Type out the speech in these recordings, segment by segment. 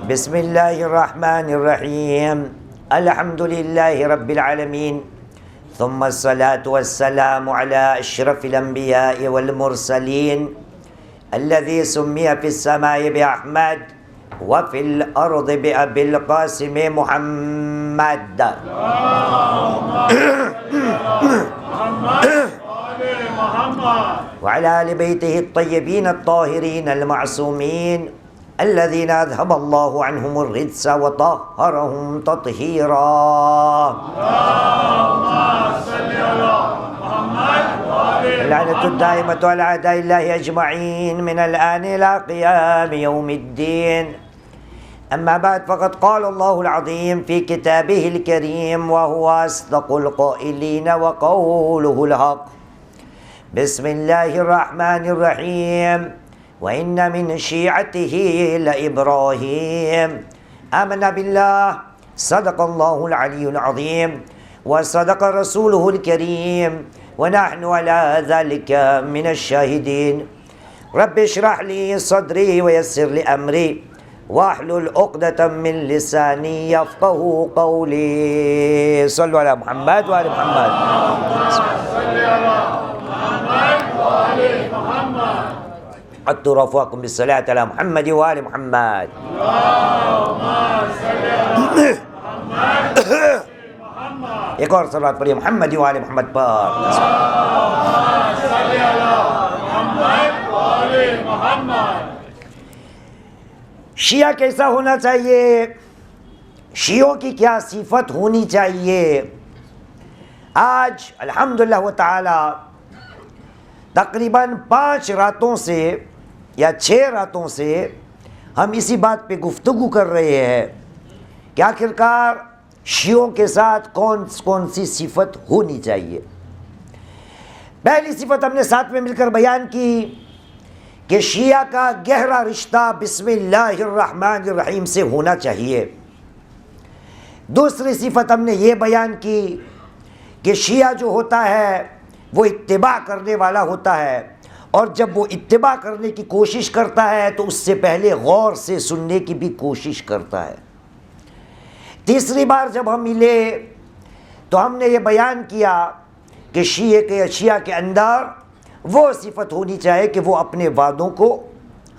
بسم اللہ الرحمن الرحیم الحمد للہ رب العالمین ثم الصلاة والسلام على اشرف الانبیاء والمرسلین الذي سمی فی السماء بأحمد وفی الارض بأبی القاسم محمد وعلى آل بيته الطيبين الطاهرين المعصومين الذين أذهب الله عنهم الرجس وطهرهم تطهيرا. اللعنة الدائمة على أعداء الله أجمعين من الآن إلى قيام يوم الدين. أما بعد فقد قال الله العظيم في كتابه الكريم وهو أصدق القائلين وقوله الحق. بسم الله الرحمن الرحيم وإن من شيعته لإبراهيم آمنا بالله صدق الله العلي العظيم وصدق رسوله الكريم ونحن على ذلك من الشاهدين. رب اشرح لي صدري ويسر لي أمري واحلل عقدة من لساني يفقهوا قولي. صلوا على محمد وآل محمد. حتى رفعكم بالصلاة على محمد وآل محمد. ایک اور صلوات پڑھیے محمد وآل محمد پر. شیعہ کیسا ہونا چاہیے؟ شیعوں کی کیا صفت ہونی چاہیے؟ آج الحمدللہ تعالی تقریباً 5 راتوں سے یا 6 راتوں سے ہم اسی بات پہ گفتگو کر رہے ہیں کہ آخرکار شیعوں کے ساتھ کون سی صفت ہونی چاہیے. پہلی صفت ہم نے ساتھ میں مل کر بیان کی کہ شیعہ کا گہرا رشتہ بسم اللہ الرحمن الرحیم سے ہونا چاہیے. دوسری صفت ہم نے یہ بیان کی کہ شیعہ جو ہوتا ہے وہ اتباع کرنے والا ہوتا ہے، اور جب وہ اتباع کرنے کی کوشش کرتا ہے تو اس سے پہلے غور سے سننے کی بھی کوشش کرتا ہے. تیسری بار جب ہم ملے تو ہم نے یہ بیان کیا کہ شیعہ کے اندر وہ صفت ہونی چاہیے کہ وہ اپنے وعدوں کو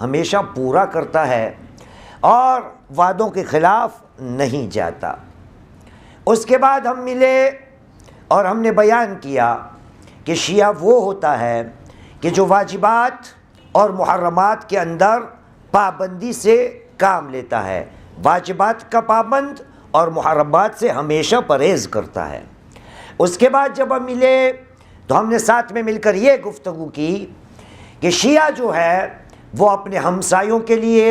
ہمیشہ پورا کرتا ہے اور وعدوں کے خلاف نہیں جاتا. اس کے بعد ہم ملے اور ہم نے بیان کیا کہ شیعہ وہ ہوتا ہے کہ جو واجبات اور محرمات کے اندر پابندی سے کام لیتا ہے، واجبات کا پابند اور محرمات سے ہمیشہ پرہیز کرتا ہے. اس کے بعد جب ہم ملے تو ہم نے ساتھ میں مل کر یہ گفتگو کی کہ شیعہ جو ہے وہ اپنے ہمسایوں کے لیے،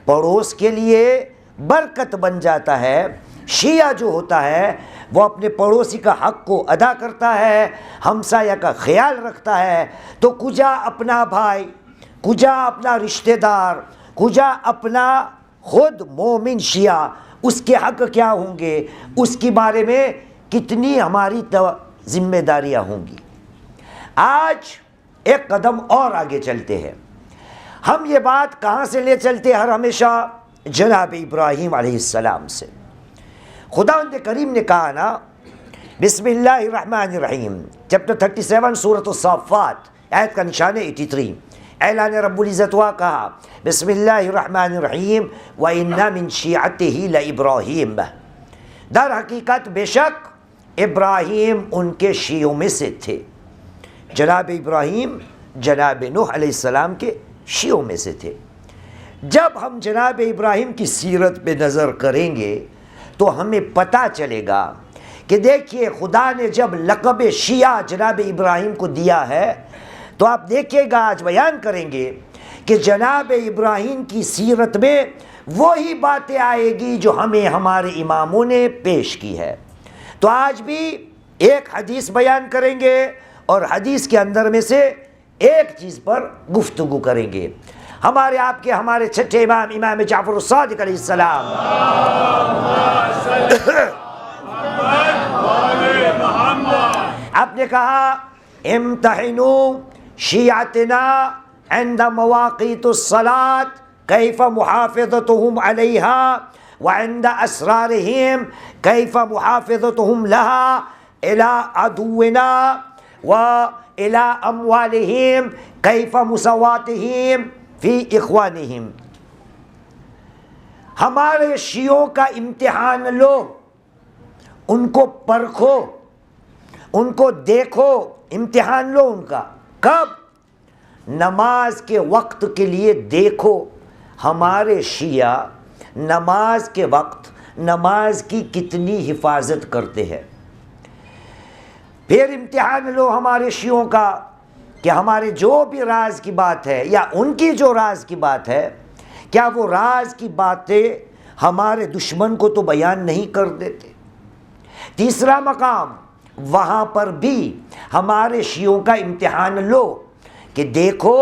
پڑوس کے لیے برکت بن جاتا ہے. شیعہ جو ہوتا ہے وہ اپنے پڑوسی کا حق کو ادا کرتا ہے، ہمسایہ کا خیال رکھتا ہے. تو کجا اپنا بھائی، کجا اپنا رشتہ دار، کجا اپنا خود مومن شیعہ، اس کے حق کیا ہوں گے، اس کے بارے میں کتنی ہماری ذمہ داریاں ہوں گی. آج ایک قدم اور آگے چلتے ہیں. ہم یہ بات کہاں سے لے چلتے ہیں؟ ہر ہمیشہ جناب ابراہیم علیہ السلام سے. خداوند کریم نے کہا نا بسم اللہ الرحمن الرحیم، چیپٹر 37 سورۃ الصافات، آیت کا نشان ہے 83. اعلان رب العزت ہوا، کہا بسم اللہ الرحمن الرحیم وَإِنَّ مِن شِيعَتِهِ لَإِبْرَاهِيمَ. در حقیقت بے شک ابراہیم ان کے شیعوں میں سے تھے. جناب ابراہیم جناب نوح علیہ السلام کے شیعوں میں سے تھے. جب ہم جناب ابراہیم کی سیرت پہ نظر کریں گے تو ہمیں پتہ چلے گا کہ دیکھیے خدا نے جب لقب شیعہ جناب ابراہیم کو دیا ہے تو آپ دیکھیے گا، آج بیان کریں گے کہ جناب ابراہیم کی سیرت میں وہی باتیں آئے گی جو ہمیں ہمارے اماموں نے پیش کی ہے. تو آج بھی ایک حدیث بیان کریں گے اور حدیث کے اندر میں سے ایک چیز پر گفتگو کریں گے. ہمارے آپ کے ہمارے چھٹے امام امام جعفر الصادق علیہ السلام آپ نے کہا امتحنوا شیعتنا عند مواقیت الصلاة کیف محافظتہم علیہا وعند اسرارہم کیف محافظتہم لہا الی عدونا وإلی اموالہم کیف مساواتہم فی اخوانہم. ہمارے شیعوں کا امتحان لو، ان کو پرکھو، ان کو دیکھو، امتحان لو ان کا. کب؟ نماز کے وقت کے لیے دیکھو ہمارے شیعہ نماز کے وقت نماز کی کتنی حفاظت کرتے ہیں. پھر امتحان لو ہمارے شیعوں کا کہ ہمارے جو بھی راز کی بات ہے یا ان کی جو راز کی بات ہے، کیا وہ راز کی باتیں ہمارے دشمن کو تو بیان نہیں کر دیتے. تیسرا مقام، وہاں پر بھی ہمارے شیعوں کا امتحان لو کہ دیکھو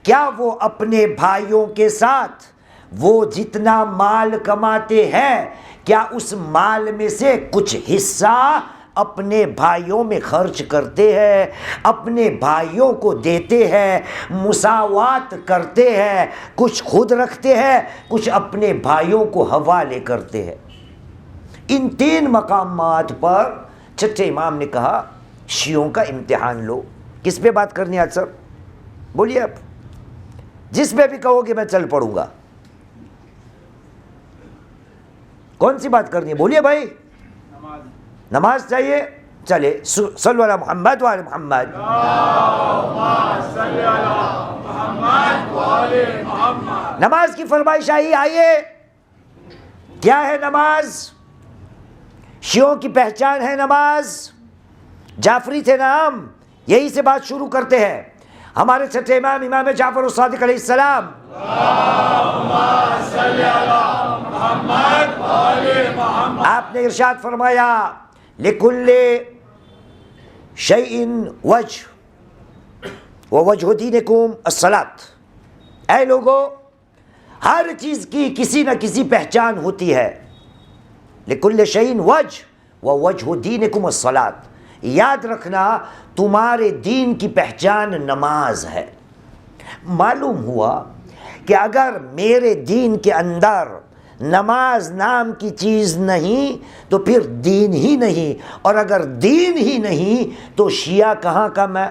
کیا وہ اپنے بھائیوں کے ساتھ وہ جتنا مال کماتے ہیں کیا اس مال میں سے کچھ حصہ اپنے بھائیوں میں خرچ کرتے ہیں، اپنے بھائیوں کو دیتے ہیں، مساوات کرتے ہیں، کچھ خود رکھتے ہیں، کچھ اپنے بھائیوں کو حوالے کرتے ہیں. ان تین مقامات پر چھٹے امام نے کہا شیعوں کا امتحان لو. کس پہ بات کرنی ہے آج سر؟ بولیے آپ، جس پہ بھی کہو گے میں چل پڑوں گا. کون سی بات کرنی ہے؟ بولیے بھائی. نماز چاہیے، چلے صلو علی محمد وعلی محمد. نماز کی فرمائش آئی، آئیے. کیا ہے نماز؟ شیعوں کی پہچان ہے نماز. جعفری تھے نا ہم، یہی سے بات شروع کرتے ہیں. ہمارے چھٹے امام امام جعفر الصادق علیہ السلام، آپ نے ارشاد فرمایا لِكُلِّ شَيْءٍ وَجْهٌ وَوَجْهُ دِينِكُمْ الصَّلَاةُ. اے لوگو، ہر چیز کی کسی نہ کسی پہچان ہوتی ہے. لِكُلِّ شَيْءٍ وَجْهٌ وَوَجْهُ دِينِكُمْ الصَّلَاةُ. یاد رکھنا تمہارے دین کی پہچان نماز ہے. معلوم ہوا کہ اگر میرے دین کے اندر نماز نام کی چیز نہیں تو پھر دین ہی نہیں، اور اگر دین ہی نہیں تو شیعہ کہاں کا میں؟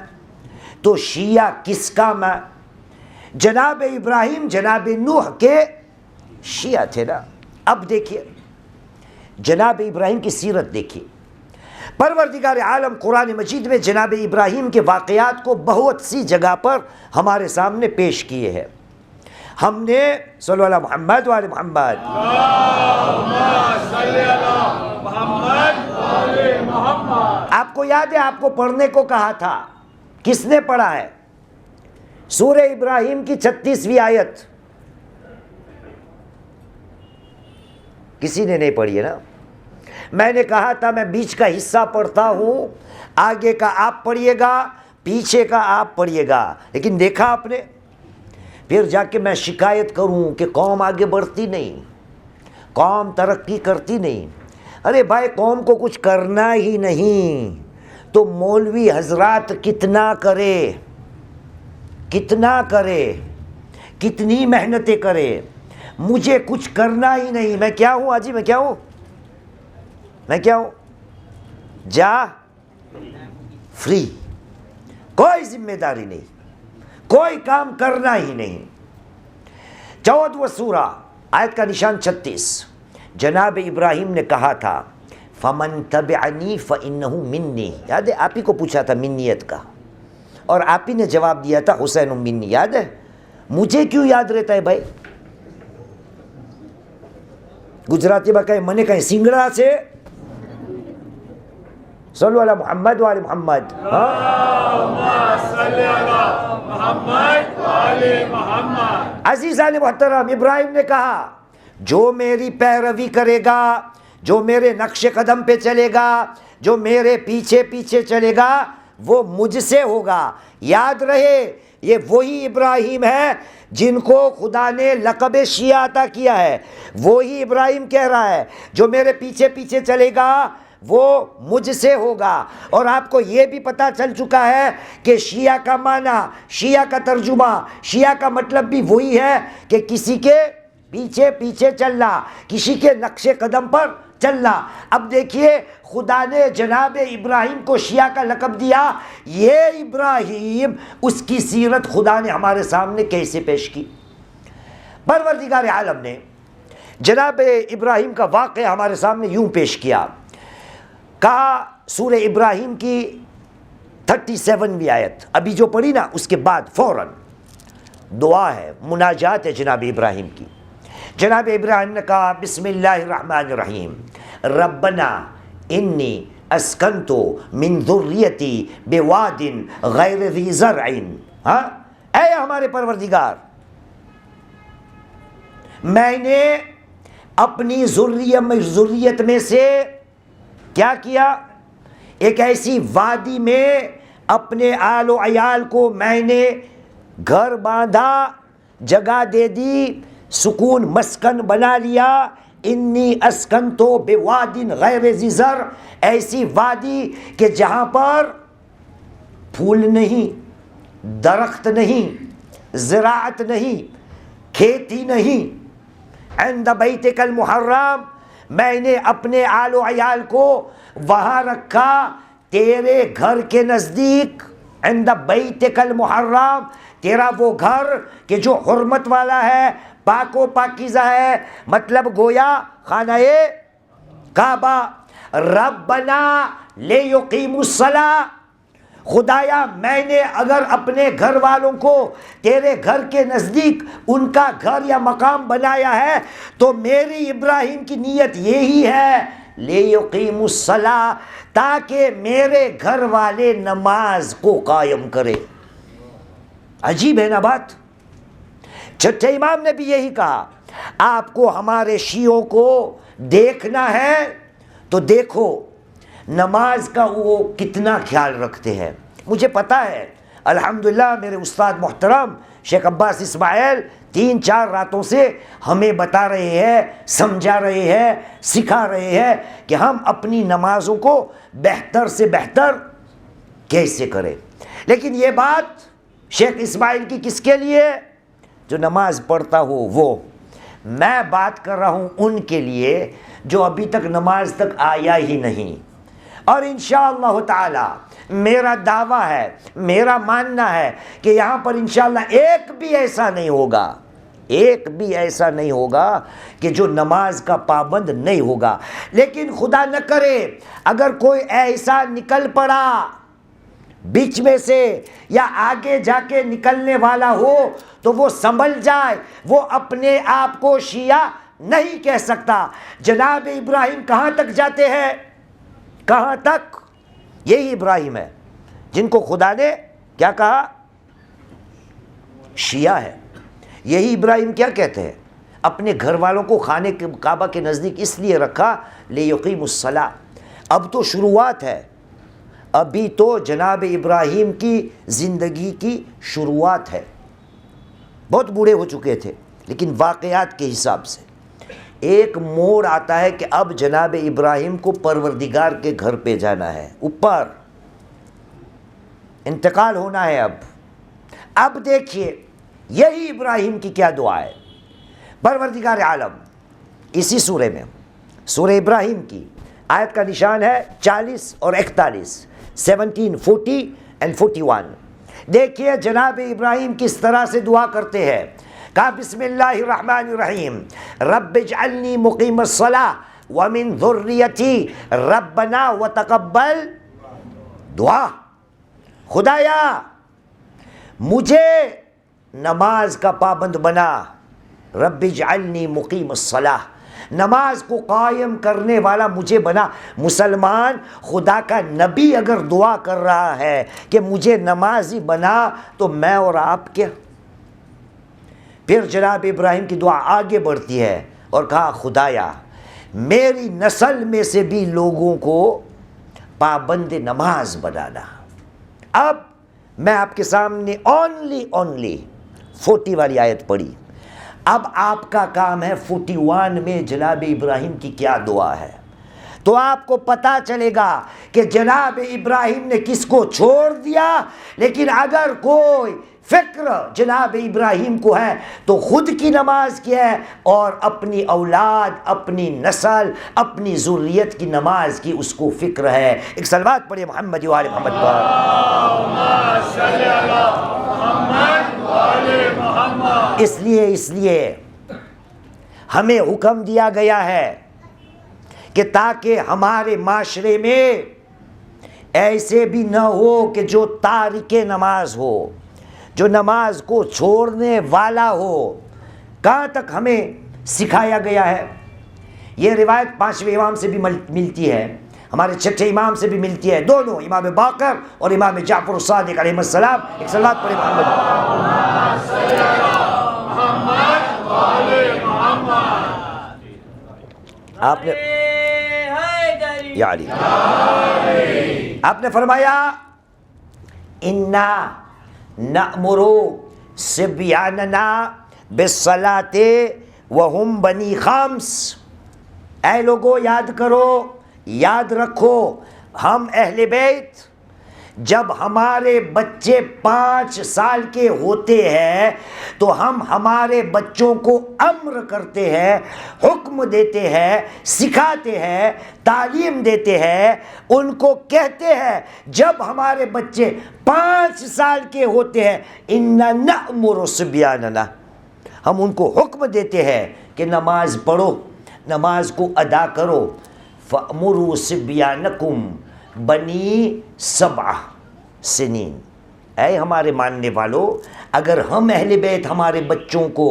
تو شیعہ کس کا میں؟ جناب ابراہیم جناب نوح کے شیعہ تھے نا. اب دیکھیے جناب ابراہیم کی سیرت دیکھیے. پروردگار عالم قرآن مجید میں جناب ابراہیم کے واقعات کو بہت سی جگہ پر ہمارے سامنے پیش کیے ہیں. ہم نے صلی اللہ محمد وعلی محمد، آپ کو یاد ہے آپ کو پڑھنے کو کہا تھا، کس نے پڑھا ہے؟ سورہ ابراہیم کی 36ویں آیت. کسی نے نہیں پڑھی ہے نا؟ میں نے کہا تھا میں بیچ کا حصہ پڑھتا ہوں، آگے کا آپ پڑھیے گا، پیچھے کا آپ پڑھیے گا. لیکن دیکھا آپ نے، پھر جا کے میں شکایت کروں کہ قوم آگے بڑھتی نہیں، قوم ترقی کرتی نہیں. ارے بھائی قوم کو کچھ کرنا ہی نہیں تو مولوی حضرات کتنا کرے، کتنا کرے، کتنی محنتیں کرے. مجھے کچھ کرنا ہی نہیں. میں کیا ہوں آجی؟ میں کیا ہوں؟ میں کیا ہوں؟ جا فری. کوئی ذمہ داری نہیں، کوئی کام کرنا ہی نہیں. 14واں سورہ آیت کا نشان 36. جناب ابراہیم نے کہا تھا فَمَن تَبِعَنِي فَإِنَّهُ مِنِّي. یاد ہے آپ ہی کو پوچھا تھا منیت کا، اور آپ ہی نے جواب دیا تھا حسین منی. یاد ہے؟ مجھے کیوں یاد رہتا ہے بھائی؟ گجراتی میں کہیں منے کہیں سنگڑا سے صلو علی محمد وعلی محمد. عزیزان محترم، ابراہیم نے کہا جو میری پیروی کرے گا، جو میرے نقش قدم پہ چلے گا، جو میرے پیچھے پیچھے چلے گا وہ مجھ سے ہوگا. یاد رہے یہ وہی ابراہیم ہے جن کو خدا نے لقب شیعہ عطا کیا ہے. وہی ابراہیم کہہ رہا ہے جو میرے پیچھے پیچھے چلے گا وہ مجھ سے ہوگا۔ اور آپ کو یہ بھی پتہ چل چکا ہے کہ شیعہ کا معنی، شیعہ کا ترجمہ، شیعہ کا مطلب بھی وہی ہے کہ کسی کے پیچھے پیچھے چلنا، کسی کے نقش قدم پر چلنا۔ اب دیکھیے خدا نے جناب ابراہیم کو شیعہ کا لقب دیا، یہ ابراہیم، اس کی سیرت خدا نے ہمارے سامنے کیسے پیش کی؟ پروردگار عالم نے جناب ابراہیم کا واقعہ ہمارے سامنے یوں پیش کیا، کہا سورہ ابراہیم کی 37ویں آیت ابھی جو پڑھی نا، اس کے بعد فوراً دعا ہے، مناجات ہے جناب ابراہیم کی۔ جناب ابراہیم نے کہا بسم اللہ الرحمن الرحیم، ربنا انی اسکنت من ذریتی بواد غیر ذی زرع، اے ہمارے پروردگار، میں نے اپنی ذریت میں سے کیا کیا؟ ایک ایسی وادی میں اپنے آل و عیال کو میں نے گھر باندھا، جگہ دے دی، سکون مسکن بنا لیا۔ انی اسکنتو بواد غیر ذی زرع، ایسی وادی کہ جہاں پر پھول نہیں، درخت نہیں، زراعت نہیں، کھیتی نہیں۔ عند بیتک المحرم، میں نے اپنے آل و عیال کو وہاں رکھا تیرے گھر کے نزدیک۔ عند بیتک المحرم، تیرا وہ گھر کہ جو حرمت والا ہے، پاک و پاکیزہ ہے، مطلب گویا خانہ کعبہ۔ ربنا لیقیموا الصلاۃ، خدایا میں نے اگر اپنے گھر والوں کو تیرے گھر کے نزدیک ان کا گھر یا مقام بنایا ہے تو میری ابراہیم کی نیت یہی ہے، لیقیموا الصلاۃ، تاکہ میرے گھر والے نماز کو قائم کرے۔ عجیب ہے نا بات۔ چھٹے امام نے بھی یہی کہا، آپ کو ہمارے شیعوں کو دیکھنا ہے تو دیکھو نماز کا وہ کتنا خیال رکھتے ہیں۔ مجھے پتہ ہے الحمدللہ میرے استاد محترم شیخ عباس اسماعیل 3-4 راتوں سے ہمیں بتا رہے ہیں، سمجھا رہے ہیں، سکھا رہے ہیں کہ ہم اپنی نمازوں کو بہتر سے بہتر کیسے کریں۔ لیکن یہ بات شیخ اسماعیل کی کس کے لیے؟ جو نماز پڑھتا ہو وہ۔ میں بات کر رہا ہوں ان کے لیے جو ابھی تک نماز تک آیا ہی نہیں۔ اور انشاءاللہ تعالی میرا دعویٰ ہے، میرا ماننا ہے کہ یہاں پر انشاءاللہ ایک بھی ایسا نہیں ہوگا کہ جو نماز کا پابند نہیں ہوگا۔ لیکن خدا نہ کرے اگر کوئی ایسا نکل پڑا بیچ میں سے یا آگے جا کے نکلنے والا ہو تو وہ سنبھل جائے، وہ اپنے آپ کو شیعہ نہیں کہہ سکتا۔ جناب ابراہیم کہاں تک جاتے ہیں؟ کہاں تک؟ یہی ابراہیم ہے جن کو خدا نے کیا کہا؟ شیعہ ہے۔ یہی ابراہیم کیا کہتے ہیں؟ اپنے گھر والوں کو خانے کعبہ کے نزدیک اس لیے رکھا لیقیموا الصلاۃ۔ اب تو شروعات ہے، ابھی تو جناب ابراہیم کی زندگی کی شروعات ہے۔ بہت بوڑھے ہو چکے تھے، لیکن واقعات کے حساب سے ایک موڑ آتا ہے کہ اب جناب ابراہیم کو پروردگار کے گھر پہ جانا ہے، اوپر انتقال ہونا ہے۔ اب دیکھیے یہی ابراہیم کی کیا دعا ہے۔ پروردگار عالم اسی سورے میں، سورہ ابراہیم کی آیت کا نشان ہے 40 اور 41، 17، 40 and 41۔ دیکھیے جناب ابراہیم کس طرح سے دعا کرتے ہیں۔ کہا بسم اللہ الرحمن الرحیم، رب اجعلنی مقیم الصلاۃ ومن ذریتی ربنا وتقبل دعا۔ خدایا مجھے نماز کا پابند بنا، رب اجعلنی مقیم الصلاۃ، نماز کو قائم کرنے والا مجھے بنا۔ مسلمان خدا کا نبی اگر دعا کر رہا ہے کہ مجھے نمازی بنا تو میں اور آپ کیا؟ پھر جناب ابراہیم کی دعا آگے بڑھتی ہے اور کہا خدایا میری نسل میں سے بھی لوگوں کو پابند نماز بنانا۔ اب میں آپ کے سامنے اونلی 40 والی آیت پڑھی۔ اب آپ کا کام ہے 41 میں جناب ابراہیم کی کیا دعا ہے۔ تو آپ کو پتا چلے گا کہ جناب ابراہیم نے کس کو چھوڑ دیا. لیکن اگر کوئی فکر جناب ابراہیم کو ہے تو خود کی نماز کی ہے اور اپنی اولاد، اپنی نسل، اپنی ذریت کی نماز کی اس کو فکر ہے. ایک صلوات پڑھے محمد و آل محمد پر. اس لیے ہمیں حکم دیا گیا ہے کہ تاکہ ہمارے معاشرے میں ایسے بھی نہ ہو کہ جو تارک نماز ہو، جو نماز کو چھوڑنے والا ہو. کہاں تک ہمیں سکھایا گیا ہے؟ یہ روایت 5ویں امام سے بھی ملتی ہے، ہمارے 6 امام سے بھی ملتی ہے، دونوں امام باقر اور امام جعفر الصادق علیہ السلام. ایک صلوات پڑھے آپ نے فرمایا انا نأمر صبیاننا بالصلاة وهم بنی خمس. اے لوگو یاد کرو، یاد رکھو، ہم اہل بیت جب ہمارے بچے 5 سال کے ہوتے ہیں تو ہم ہمارے بچوں کو امر کرتے ہیں، حکم دیتے ہیں، سکھاتے ہیں، تعلیم دیتے ہیں، ان کو کہتے ہیں جب ہمارے بچے 5 سال کے ہوتے ہیں اِنَّا نَأْمُرُ صِبْيَانَنَا، ہم ان کو حکم دیتے ہیں کہ نماز پڑھو، نماز کو ادا کرو. فَأْمُرُوا صِبْيَانَكُمْ بنی 7 سنین. اے ہمارے ماننے والو، اگر ہم اہل بیت ہمارے بچوں کو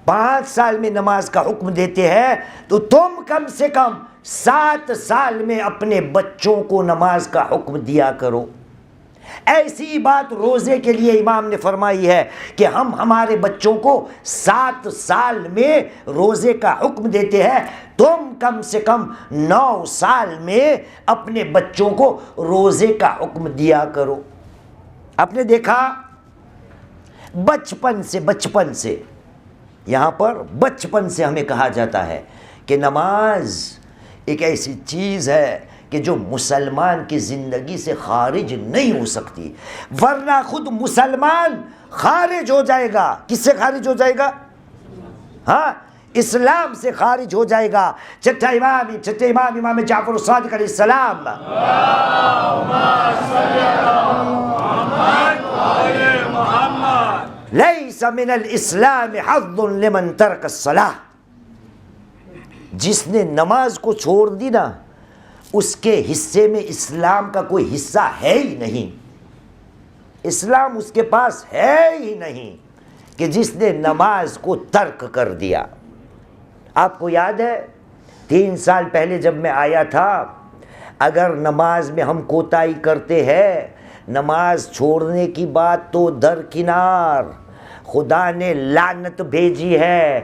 5 سال میں نماز کا حکم دیتے ہیں تو تم کم سے کم 7 سال میں اپنے بچوں کو نماز کا حکم دیا کرو. ایسی بات روزے کے لیے امام نے فرمائی ہے کہ ہم ہمارے بچوں کو 7 سال میں روزے کا حکم دیتے ہیں، تم کم سے کم 9 سال میں اپنے بچوں کو روزے کا حکم دیا کرو. آپ نے دیکھا بچپن سے یہاں پر بچپن سے ہمیں کہا جاتا ہے کہ نماز ایک ایسی چیز ہے کہ جو مسلمان کی زندگی سے خارج نہیں ہو سکتی، ورنہ خود مسلمان خارج ہو جائے گا. کس سے خارج ہو جائے گا؟ ہاں، اسلام سے خارج ہو جائے گا. چھٹا امام امام جعفر الصادق علیہ السلام، لیس من الاسلام حظ لمن ترک الصلاۃ. جس نے نماز کو چھوڑ دی نا، اس کے حصے میں اسلام کا کوئی حصہ ہے ہی نہیں. اسلام اس کے پاس ہے ہی نہیں کہ جس نے نماز کو ترک کر دیا. آپ کو یاد ہے 3 سال پہلے جب میں آیا تھا، اگر نماز میں ہم کوتاہی کرتے ہیں، نماز چھوڑنے کی بات تو درکنار، خدا نے لعنت بھیجی ہے،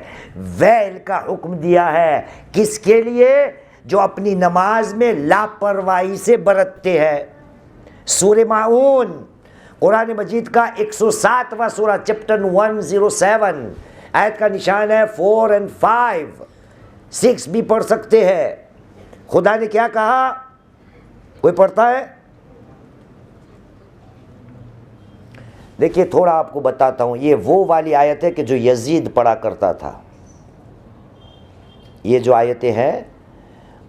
ویل کا حکم دیا ہے. کس کے لیے؟ جو اپنی نماز میں لاپرواہی سے برتتے ہیں. سورہ ماعون قرآن مجید کا 107واں سورہ، چیپٹر 107، آیت کا نشان ہے 4 اور 5، 6 بھی پڑھ سکتے ہیں. خدا نے کیا کہا؟ کوئی پڑھتا ہے؟ دیکھیے تھوڑا آپ کو بتاتا ہوں. یہ وہ والی آیت ہے کہ جو یزید پڑھا کرتا تھا. یہ جو آیتیں ہیں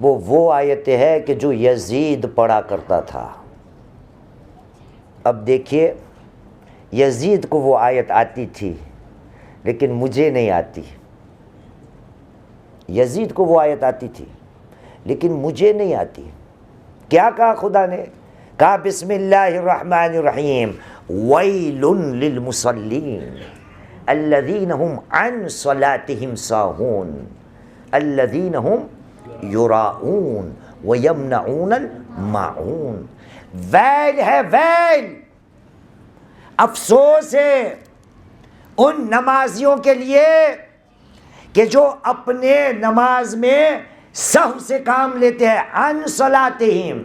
وہ آیتیں ہیں کہ جو یزید پڑھا کرتا تھا. اب دیکھیے یزید کو وہ آیت آتی تھی لیکن مجھے نہیں آتی. یزید کو وہ آیت آتی تھی لیکن مجھے نہیں آتی. کیا کہا خدا نے؟ کہا بسم اللہ الرحمن الرحیم ویل للمصلین الذین هم عن صلاتهم ساہون الذین هم یراؤون ویمنعون الماعون. ویل ہے، ویل، افسوس ہے ان نمازیوں کے لیے کہ جو اپنے نماز میں سہو سے کام لیتے ہیں. عن صلاتہم.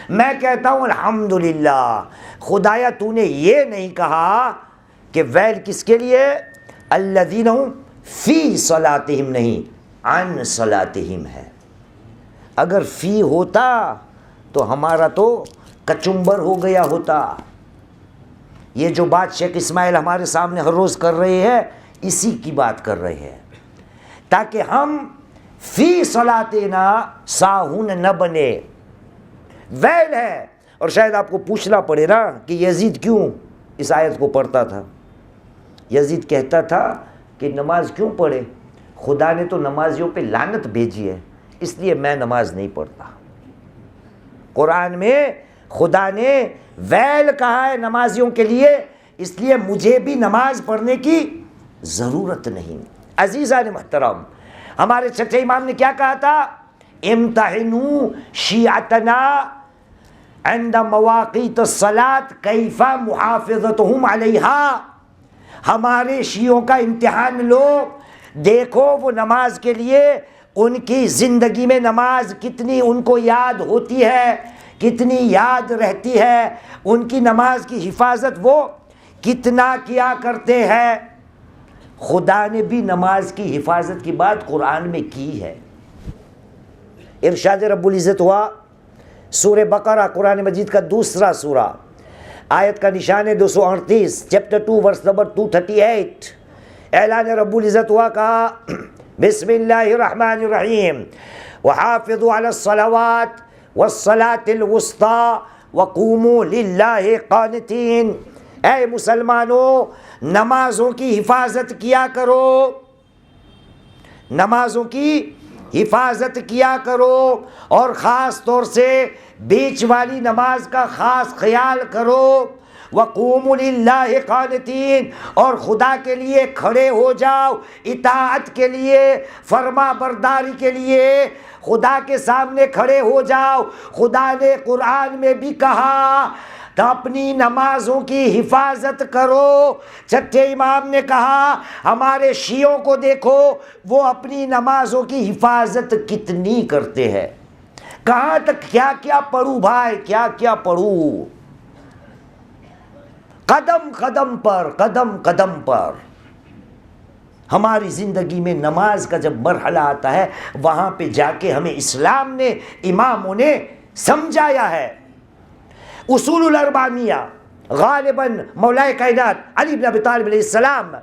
میں کہتا ہوں الحمدللہ، خدایا تو نے یہ نہیں کہا کہ ویل کس کے لیے؟ الذین هم فی صلاتہم نہیں، عن صلاتہم ہے. اگر فی ہوتا تو ہمارا تو کچمبر ہو گیا ہوتا. یہ جو بات شیخ اسماعیل ہمارے سامنے ہر روز کر رہے ہیں اسی کی بات کر رہے ہیں، تاکہ ہم فی صلاتنا ساہون نہ بنے. ویل ہے. اور شاید آپ کو پوچھنا پڑے نا کہ یزید کیوں اس آیت کو پڑھتا تھا. یزید کہتا تھا کہ نماز کیوں پڑھے، خدا نے تو نمازیوں پہ لعنت بھیجی ہے، اس لیے میں نماز نہیں پڑھتا. قرآن میں خدا نے ویل کہا ہے نمازیوں کے لیے، اس لیے مجھے بھی نماز پڑھنے کی ضرورت نہیں. عزیزان محترم، ہمارے چھٹے امام نے کیا کہا تھا؟ امتحنوا شیعتنا عند مواقیت الصلاة کیف محافظتهم علیہا. ہمارے شیعوں کا امتحان لو، دیکھو وہ نماز کے لیے ان کی زندگی میں نماز کتنی ان کو یاد ہوتی ہے، کتنی یاد رہتی ہے، ان کی نماز کی حفاظت وہ کتنا کیا کرتے ہیں. خدا نے بھی نماز کی حفاظت کی بات قرآن میں کی ہے. ارشاد رب العزت ہوا سورہ بقرہ، قرآن مجید کا دوسرا سورہ، آیت کا نشان ہے 238، چیپٹر 2 ورس نمبر 238. اعلان رب العزت ہوا کہا بسم اللہ الرحمن الرحیم وحافظوا علی الصلوات والصلاة الوسطى وقوموا للہ قانتین. اے مسلمانوں، نمازوں کی حفاظت کیا کرو، نمازوں کی حفاظت کیا کرو، اور خاص طور سے بیچ والی نماز کا خاص خیال کرو. وَقُومُوا لِلَّهِ قَانِتِينَ، اور خدا کے لیے کھڑے ہو جاؤ، اطاعت کے لیے، فرما برداری کے لیے خدا کے سامنے کھڑے ہو جاؤ. خدا نے قرآن میں بھی کہا تو اپنی نمازوں کی حفاظت کرو. چھٹے امام نے کہا ہمارے شیعوں کو دیکھو وہ اپنی نمازوں کی حفاظت کتنی کرتے ہیں. کہاں تک کیا کیا پڑھوں بھائی، کیا کیا پڑھوں. قدم قدم پر، قدم قدم پر ہماری زندگی میں نماز کا جب مرحلہ آتا ہے وہاں پہ جا کے ہمیں اسلام نے، اماموں نے سمجھایا ہے. اصول الاربعیہ غالباً مولا کائنات علی بن ابی طالب علیہ السلام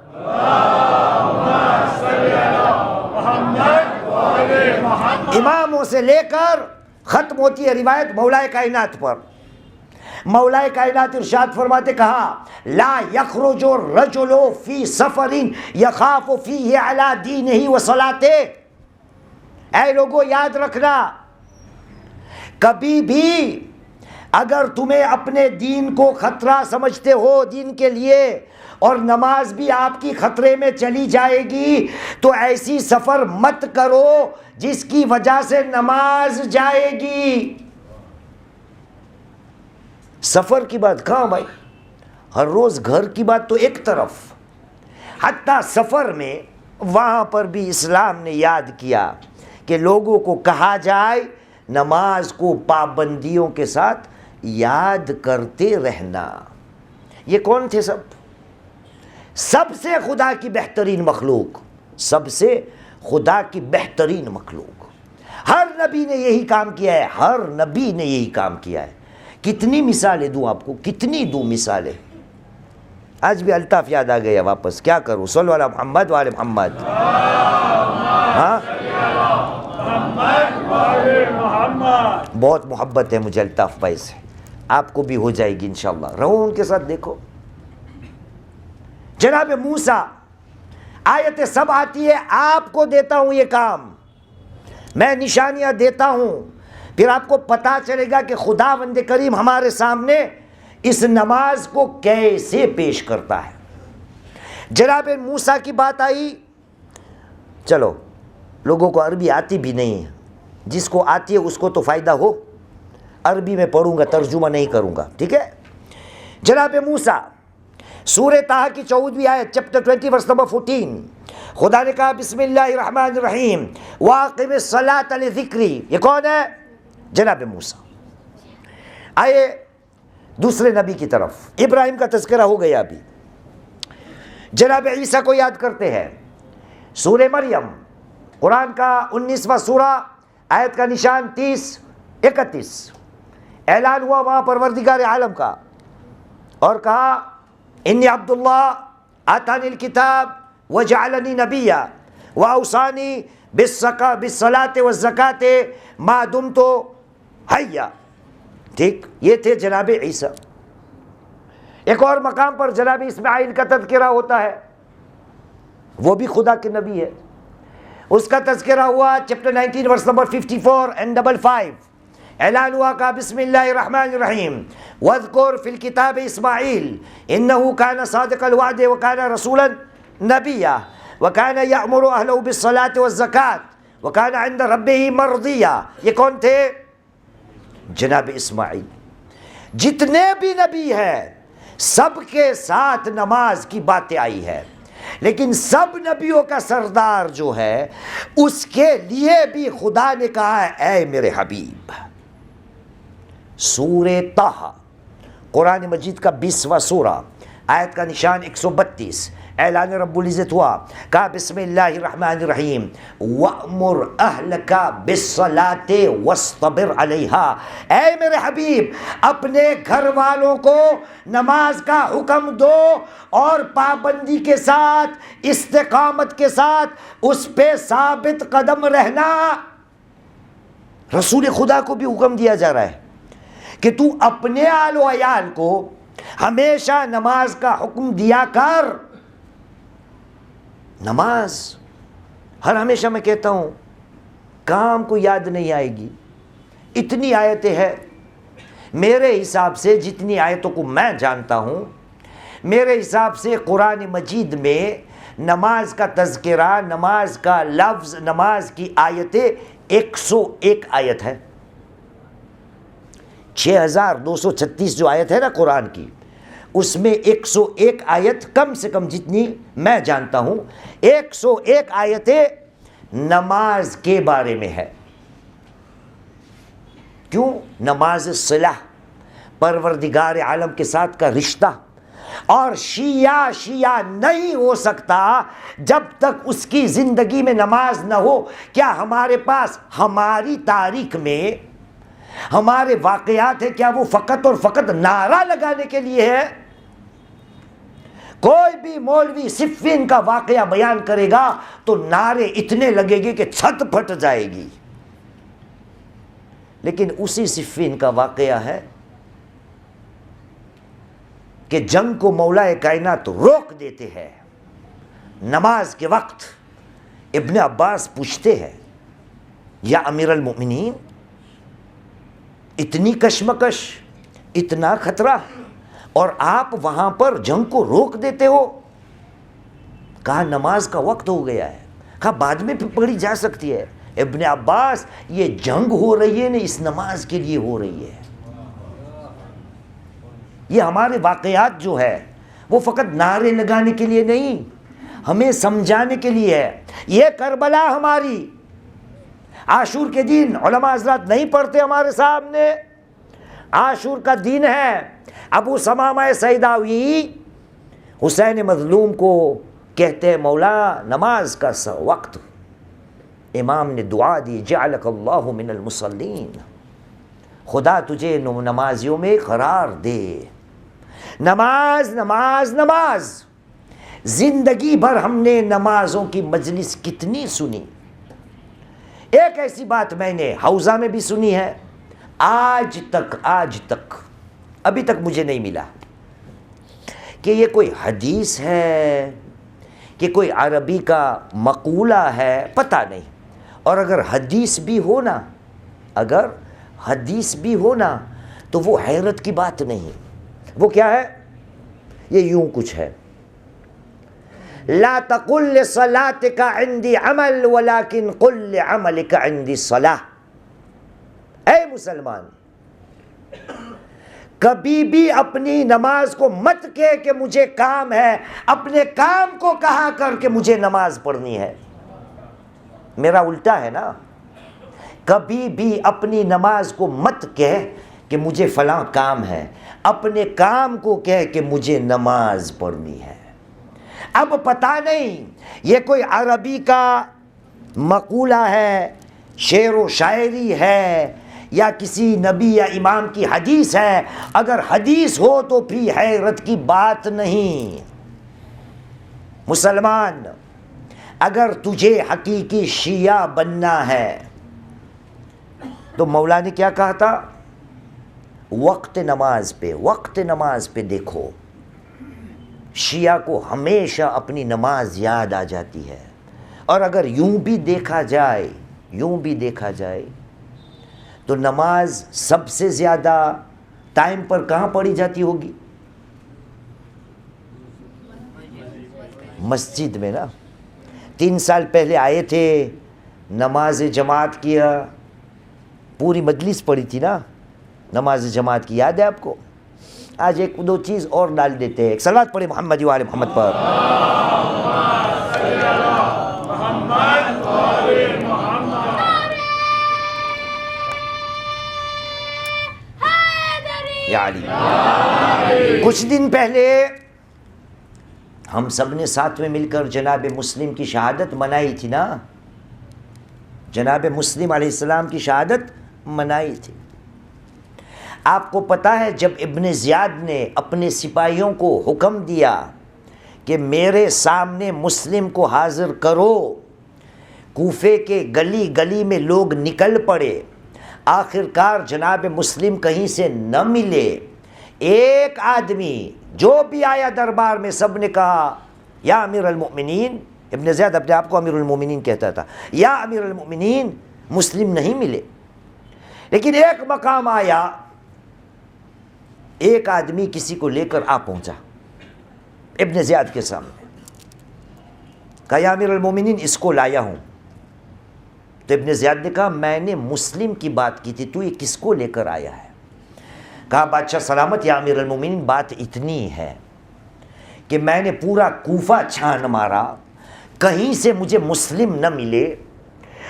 اماموں سے لے کر ختم ہوتی ہے روایت مولا کائنات پر. مولا کائنات ارشاد فرماتے کہا لا یخرج الرجل فی سفر یخاف فیہ علی دینہ و صلاتے. اے لوگوں یاد رکھنا، کبھی بھی اگر تمہیں اپنے دین کو خطرہ سمجھتے ہو دین کے لیے، اور نماز بھی آپ کی خطرے میں چلی جائے گی، تو ایسی سفر مت کرو جس کی وجہ سے نماز جائے گی. سفر کی بات کہاں بھائی، ہر روز گھر کی بات تو ایک طرف، حتیٰ سفر میں وہاں پر بھی اسلام نے یاد کیا کہ لوگوں کو کہا جائے نماز کو پابندیوں کے ساتھ یاد کرتے رہنا. یہ کون تھے؟ سب سے خدا کی بہترین مخلوق، سب سے خدا کی بہترین مخلوق. ہر نبی نے یہی کام کیا ہے، ہر نبی نے یہی کام کیا ہے. کتنی مثالیں دوں آپ کو، کتنی دوں مثالیں. آج بھی الطاف یاد آ گیا واپس، کیا کروں. صلو علی محمد وعلی محمد. ہاں بہت محبت ہے مجھے الطاف بھائی سے، آپ کو بھی ہو جائے گی انشاءاللہ. رہو ان کے ساتھ. دیکھو جناب موسیٰ، آیت سب آتی ہے، آپ کو دیتا ہوں یہ کام، میں نشانیاں دیتا ہوں، پھر آپ کو پتا چلے گا کہ خداوند کریم ہمارے سامنے اس نماز کو کیسے پیش کرتا ہے. جناب موسیٰ کی بات آئی. چلو لوگوں کو عربی آتی بھی نہیں ہے، جس کو آتی ہے اس کو تو فائدہ ہو. عربی میں پڑھوں گا، ترجمہ نہیں کروں گا، ٹھیک ہے. جناب موسیٰ، سورہ طٰہٰ کی 14ویں آیت، چیپٹر 20 ورس نمبر 14، خدا نے کہا بسم اللہ الرحمن الرحیم واقم الصلاۃ لذکری. یہ کون ہے؟ جناب موسیٰ. آئے دوسرے نبی کی طرف. ابراہیم کا تذکرہ ہو گیا ابھی. جناب عیسیٰ کو یاد کرتے ہیں. سورہ مریم، قرآن کا 19واں سورہ، آیت کا نشان 30-31 اعلان ہوا وہاں پروردگار عالم کا، اور کہا انی عبداللہ آتانی الکتاب وجعلنی نبیا واوصانی بالصلاۃ والزکاۃ ما دمت حیا. ٹھیک، یہ تھے جناب عیسیٰ. ایک اور مقام پر جناب اسماعیل کا تذکرہ ہوتا ہے، وہ بھی خدا کے نبی ہے. اس کا تذکرہ ہوا چیپٹر 19 ورس نمبر 54 and 55. اعلان ہوا کا بسم اللہ الرحمن الرحیم وَاذْكُرْ فِي الْكِتَابِ اسماعیل إِنَّهُ كَانَ صَادِقَ الْوَعْدِ وَكَانَ رَسُولًا نَبِيًّا وَكَانَ يَأْمُرُ أَهْلَهُ بِالصَّلَاةِ وَالزَّكَاةِ وَكَانَ عِنْدَ رَبِّهِ مَرْضِيًّا. یہ کون تھے؟ جناب اسماعیل. جتنے بھی نبی ہیں سب کے ساتھ نماز کی باتیں آئی ہے، لیکن سب نبیوں کا سردار جو ہے اس کے لیے بھی خدا نے کہا ہے اے میرے حبیب. سورہ طٰہٰ قرآن مجید کا 20واں سورہ، آیت کا نشان 132. اعلان رب العزت ہوا، کہا بسم اللہ الرحمن الرحیم وَأْمُرْ أَهْلَكَ بِالصَّلَاةِ وَاصْطَبِرْ عَلَيْهَا. اے میرے حبیب اپنے گھر والوں کو نماز کا حکم دو اور پابندی کے ساتھ، استقامت کے ساتھ اس پہ ثابت قدم رہنا. رسول خدا کو بھی حکم دیا جا رہا ہے کہ تو اپنے آل و عیال کو ہمیشہ نماز کا حکم دیا کر. نماز ہر ہمیشہ میں کہتا ہوں کام کو یاد نہیں آئے گی، اتنی آیتیں ہیں. میرے حساب سے جتنی آیتوں کو میں جانتا ہوں، میرے حساب سے قرآن مجید میں نماز کا تذکرہ، نماز کا لفظ، نماز کی آیتیں 101 آیت ہے. 6236 جو آیت ہے نا قرآن کی، اس میں 101 آیت کم سے کم جتنی میں جانتا ہوں 101 آیتیں نماز کے بارے میں ہے. کیوں؟ نماز صلح، پروردگار عالم کے ساتھ کا رشتہ. اور شیعہ نہیں ہو سکتا جب تک اس کی زندگی میں نماز نہ ہو. کیا ہمارے پاس ہماری تاریخ میں ہمارے واقعات ہیں، کیا وہ فقط اور فقط نعرہ لگانے کے لیے ہے؟ کوئی بھی مولوی صفین کا واقعہ بیان کرے گا تو نعرے اتنے لگے گے کہ چھت پھٹ جائے گی. لیکن اسی صفین کا واقعہ ہے کہ جنگ کو مولا کائنات روک دیتے ہیں. نماز کے وقت ابن عباس پوچھتے ہیں یا امیر المؤمنین، اتنی کشمکش، اتنا خطرہ، اور آپ وہاں پر جنگ کو روک دیتے ہو؟ کہا نماز کا وقت ہو گیا ہے. کہا بعد میں پڑھی جا سکتی ہے. ابن عباس یہ جنگ ہو رہی ہے نا، اس نماز کے لیے ہو رہی ہے. یہ ہمارے واقعات جو ہے وہ فقط نعرے لگانے کے لیے نہیں، ہمیں سمجھانے کے لیے ہے. یہ کربلا ہماری عاشور کے دن علماء حضرات نہیں پڑھتے ہمارے سامنے. عاشور کا دن ہے. ابو ثمامہ سیداوی حسین مظلوم کو کہتے ہیں مولا نماز کا وقت. امام نے دعا دی جعلک اللہ من المصلین، خدا تجھے نمازیوں میں قرار دے. نماز نماز نماز. زندگی بھر ہم نے نمازوں کی مجلس کتنی سنی. ایک ایسی بات میں نے حوزہ میں بھی سنی ہے، آج تک ابھی تک مجھے نہیں ملا کہ یہ کوئی حدیث ہے کہ کوئی عربی کا مقولہ ہے، پتہ نہیں. اور اگر حدیث بھی ہونا تو وہ حیرت کی بات نہیں. وہ کیا ہے؟ یہ یوں کچھ ہے، لا تقل لصلاتك عندي عمل ولكن قل لعملك عندي صلاة. اے مسلمان، کبھی بھی اپنی نماز کو مت کہے کہ مجھے کام ہے، اپنے کام کو کہا کر کے مجھے نماز پڑھنی ہے. میرا الٹا ہے نا. کبھی بھی اپنی نماز کو مت کہے کہ مجھے فلاں کام ہے، اپنے کام کو کہے کہ مجھے نماز پڑھنی ہے. اب پتہ نہیں یہ کوئی عربی کا مقولہ ہے، شعر و شاعری ہے یا کسی نبی یا امام کی حدیث ہے، اگر حدیث ہو تو پھر حیرت کی بات نہیں۔ مسلمان، اگر تجھے حقیقی شیعہ بننا ہے تو مولا نے کیا کہا تھا؟ وقت نماز پہ دیکھو۔ شیعہ کو ہمیشہ اپنی نماز یاد آ جاتی ہے، اور اگر یوں بھی دیکھا جائے تو نماز سب سے زیادہ ٹائم پر کہاں پڑھی جاتی ہوگی؟ مسجد میں نا۔ 3 سال پہلے آئے تھے، نماز جماعت کیا، پوری مجلس پڑھی تھی نا نماز جماعت کی، یاد ہے آپ کو؟ آج 1-2 چیز اور ڈال دیتے ہیں۔ ایک صلوات پڑھے محمد و آل محمد پر۔ یا علی۔ کچھ دن پہلے ہم سب نے ساتھ میں مل کر جناب مسلم کی شہادت منائی تھی نا، جناب مسلم علیہ السلام کی شہادت منائی تھی۔ آپ کو پتہ ہے جب ابن زیاد نے اپنے سپاہیوں کو حکم دیا کہ میرے سامنے مسلم کو حاضر کرو، کوفے کے گلی گلی میں لوگ نکل پڑے، آخرکار جناب مسلم کہیں سے نہ ملے۔ ایک آدمی جو بھی آیا دربار میں سب نے کہا یا امیر المؤمنین، ابن زیاد اپنے آپ کو امیر المؤمنین کہتا تھا، یا امیر المؤمنین مسلم نہیں ملے۔ لیکن ایک مقام آیا، ایک آدمی کسی کو لے کر آ پہنچا ابن زیاد کے سامنے، کہا یا امیر المومنین اس کو لایا ہوں۔ تو ابن زیاد نے کہا میں نے مسلم کی بات کی تھی، تو یہ کس کو لے کر آیا ہے؟ کہا بادشاہ سلامت یا امیر المومنین بات اتنی ہے کہ میں نے پورا کوفہ چھان مارا، کہیں سے مجھے مسلم نہ ملے،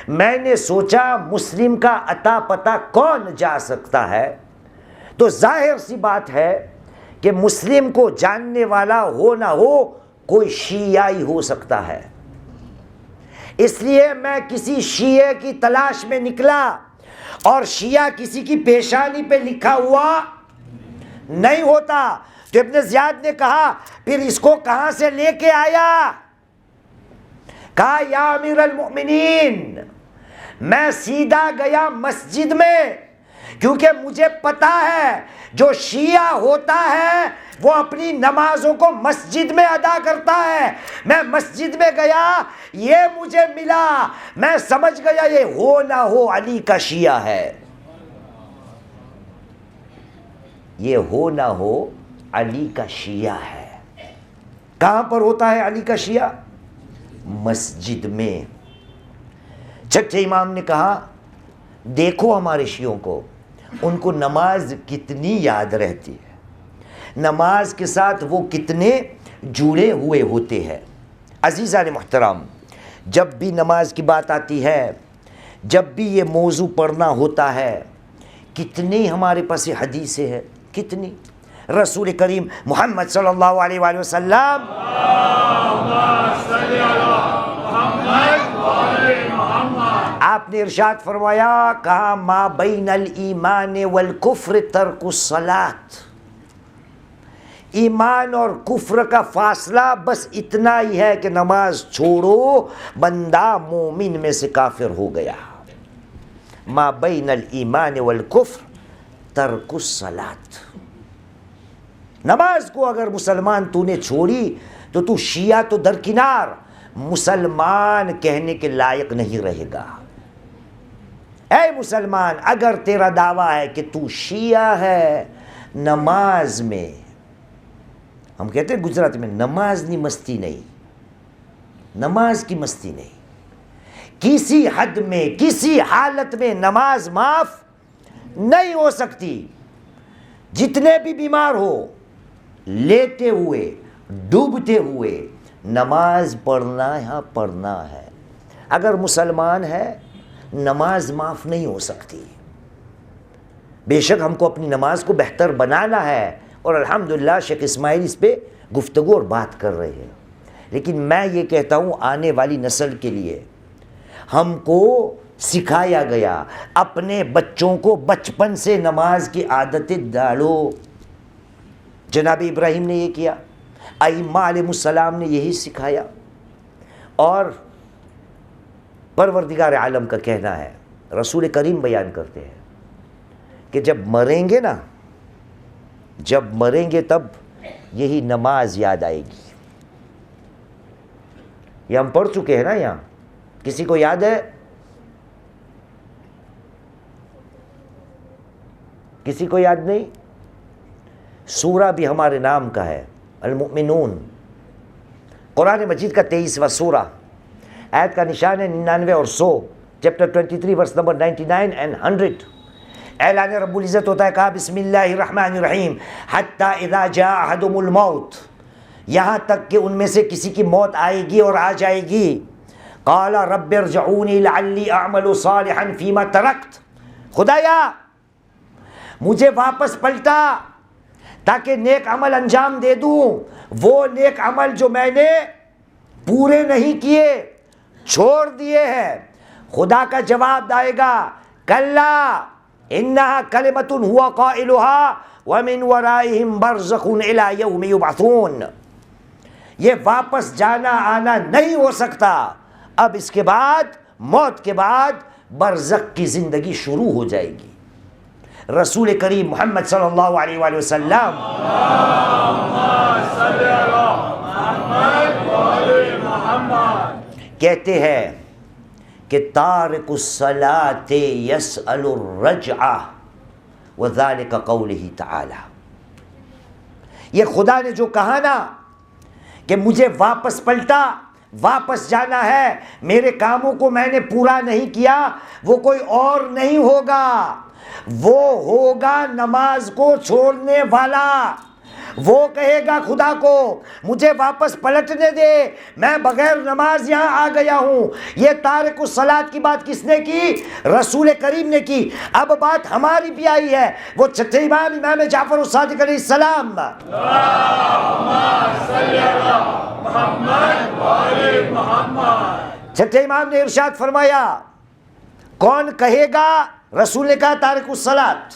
میں نے سوچا مسلم کا عطا پتہ کون جا سکتا ہے، تو ظاہر سی بات ہے کہ مسلم کو جاننے والا ہو نہ ہو کوئی شیعی ہو سکتا ہے۔ اس لیے میں کسی شیعہ کی تلاش میں نکلا، اور شیعہ کسی کی پیشانی پہ لکھا ہوا نہیں ہوتا۔ تو ابن زیاد نے کہا پھر اس کو کہاں سے لے کے آیا؟ کہا یا امیر المؤمنین میں سیدھا گیا مسجد میں، کیونکہ مجھے پتا ہے جو شیعہ ہوتا ہے وہ اپنی نمازوں کو مسجد میں ادا کرتا ہے۔ میں مسجد میں گیا، یہ مجھے ملا، میں سمجھ گیا یہ ہو نہ ہو علی کا شیعہ ہے، یہ ہو نہ ہو علی کا شیعہ ہے۔ کہاں پر ہوتا ہے علی کا شیعہ؟ مسجد میں۔ چھٹے امام نے کہا دیکھو ہمارے شیعوں کو، ان کو نماز کتنی یاد رہتی ہے، نماز کے ساتھ وہ کتنے جڑے ہوئے ہوتے ہیں۔ عزیزان محترم، جب بھی نماز کی بات آتی ہے، جب بھی یہ موضوع پڑھنا ہوتا ہے، کتنی ہمارے پاس حدیثیں ہیں، کتنی۔ رسول کریم محمد صلی اللہ علیہ وآلہ وسلم آپ نے ارشاد فرمایا، کہا ما بین الایمان والکفر ترک الصلاۃ، ایمان اور کفر کا فاصلہ بس اتنا ہی ہے کہ نماز چھوڑو بندہ مومن میں سے کافر ہو گیا۔ ما بین الایمان والکفر ترک الصلاۃ، نماز کو اگر مسلمان تو نے چھوڑی تو تو شیعہ تو درکنار، مسلمان کہنے کے لائق نہیں رہے گا۔ اے مسلمان، اگر تیرا دعویٰ ہے کہ تو شیعہ ہے، نماز میں، ہم کہتے ہیں گجرات میں نماز نہیں مستی نہیں، نماز کی مستی نہیں، کسی حد میں کسی حالت میں نماز معاف نہیں ہو سکتی۔ جتنے بھی بیمار ہو، لیتے ہوئے ڈوبتے ہوئے نماز پڑھنا ہے۔ اگر مسلمان ہے نماز معاف نہیں ہو سکتی۔ بے شک ہم کو اپنی نماز کو بہتر بنانا ہے، اور الحمدللہ شیخ اسماعیل اس پہ گفتگو اور بات کر رہے ہیں، لیکن میں یہ کہتا ہوں آنے والی نسل کے لیے ہم کو سکھایا گیا. اپنے بچوں کو بچپن سے نماز کی عادتیں ڈالو. جناب ابراہیم نے یہ کیا, ائمہ علیہ السلام نے یہی سکھایا. اور پروردگار عالم کا کہنا ہے, رسول کریم بیان کرتے ہیں کہ جب مریں گے نا, جب مریں گے تب یہی نماز یاد آئے گی. یہ ہم پڑھ چکے ہیں نا یہاں, کسی کو یاد ہے؟ کسی کو یاد نہیں؟ سورہ بھی ہمارے نام کا ہے, المؤمنون, قرآن مجید کا 23واں سورہ, آیت کا نشان ہے 99 اور 100, چیپٹر 23 ورس نمبر 99 and 100. اعلان رب العزت ہوتا ہے, کہا بسم اللہ الرحمن الرحیم حتی اذا جاء احدهم الموت, یہاں تک کہ ان میں سے کسی کی موت آئے گی اور آ جائے گی. قال رب ارجعونی لعلی اعمل صالحا فیما ترکت, خدایا مجھے واپس پلٹا تاکہ نیک عمل انجام دے دوں, وہ نیک عمل جو میں نے پورے نہیں کیے, چھوڑ دیے ہیں. خدا کا جواب آئے گا, کلا انہا کلمۃ ہوا قائلہا ومن ورائہم برزخ الی یوم یبعثون. یہ واپس جانا آنا نہیں ہو سکتا, اب اس کے بعد, موت کے بعد برزخ کی زندگی شروع ہو جائے گی. رسول کریم محمد صلی اللہ علیہ وآلہ وسلم کہتے ہیں کہ تارک الصلاۃ یسأل الرجعہ وذلک قولہ تعالی. یہ خدا نے جو کہا نا کہ مجھے واپس پلٹا, واپس جانا ہے, میرے کاموں کو میں نے پورا نہیں کیا, وہ کوئی اور نہیں ہوگا, وہ ہوگا نماز کو چھوڑنے والا. وہ کہے گا خدا کو مجھے واپس پلٹنے دے, میں بغیر نماز یہاں آ گیا ہوں. یہ تارک الصلاۃ کی بات کس نے کی؟ رسول کریم نے کی. اب بات ہماری بھی آئی ہے, وہ چھٹے امام امام جعفر الصادق علیہ السلام. چھٹے امام نے ارشاد فرمایا, کون کہے گا؟ رسول نے کہا تارک الصلاۃ.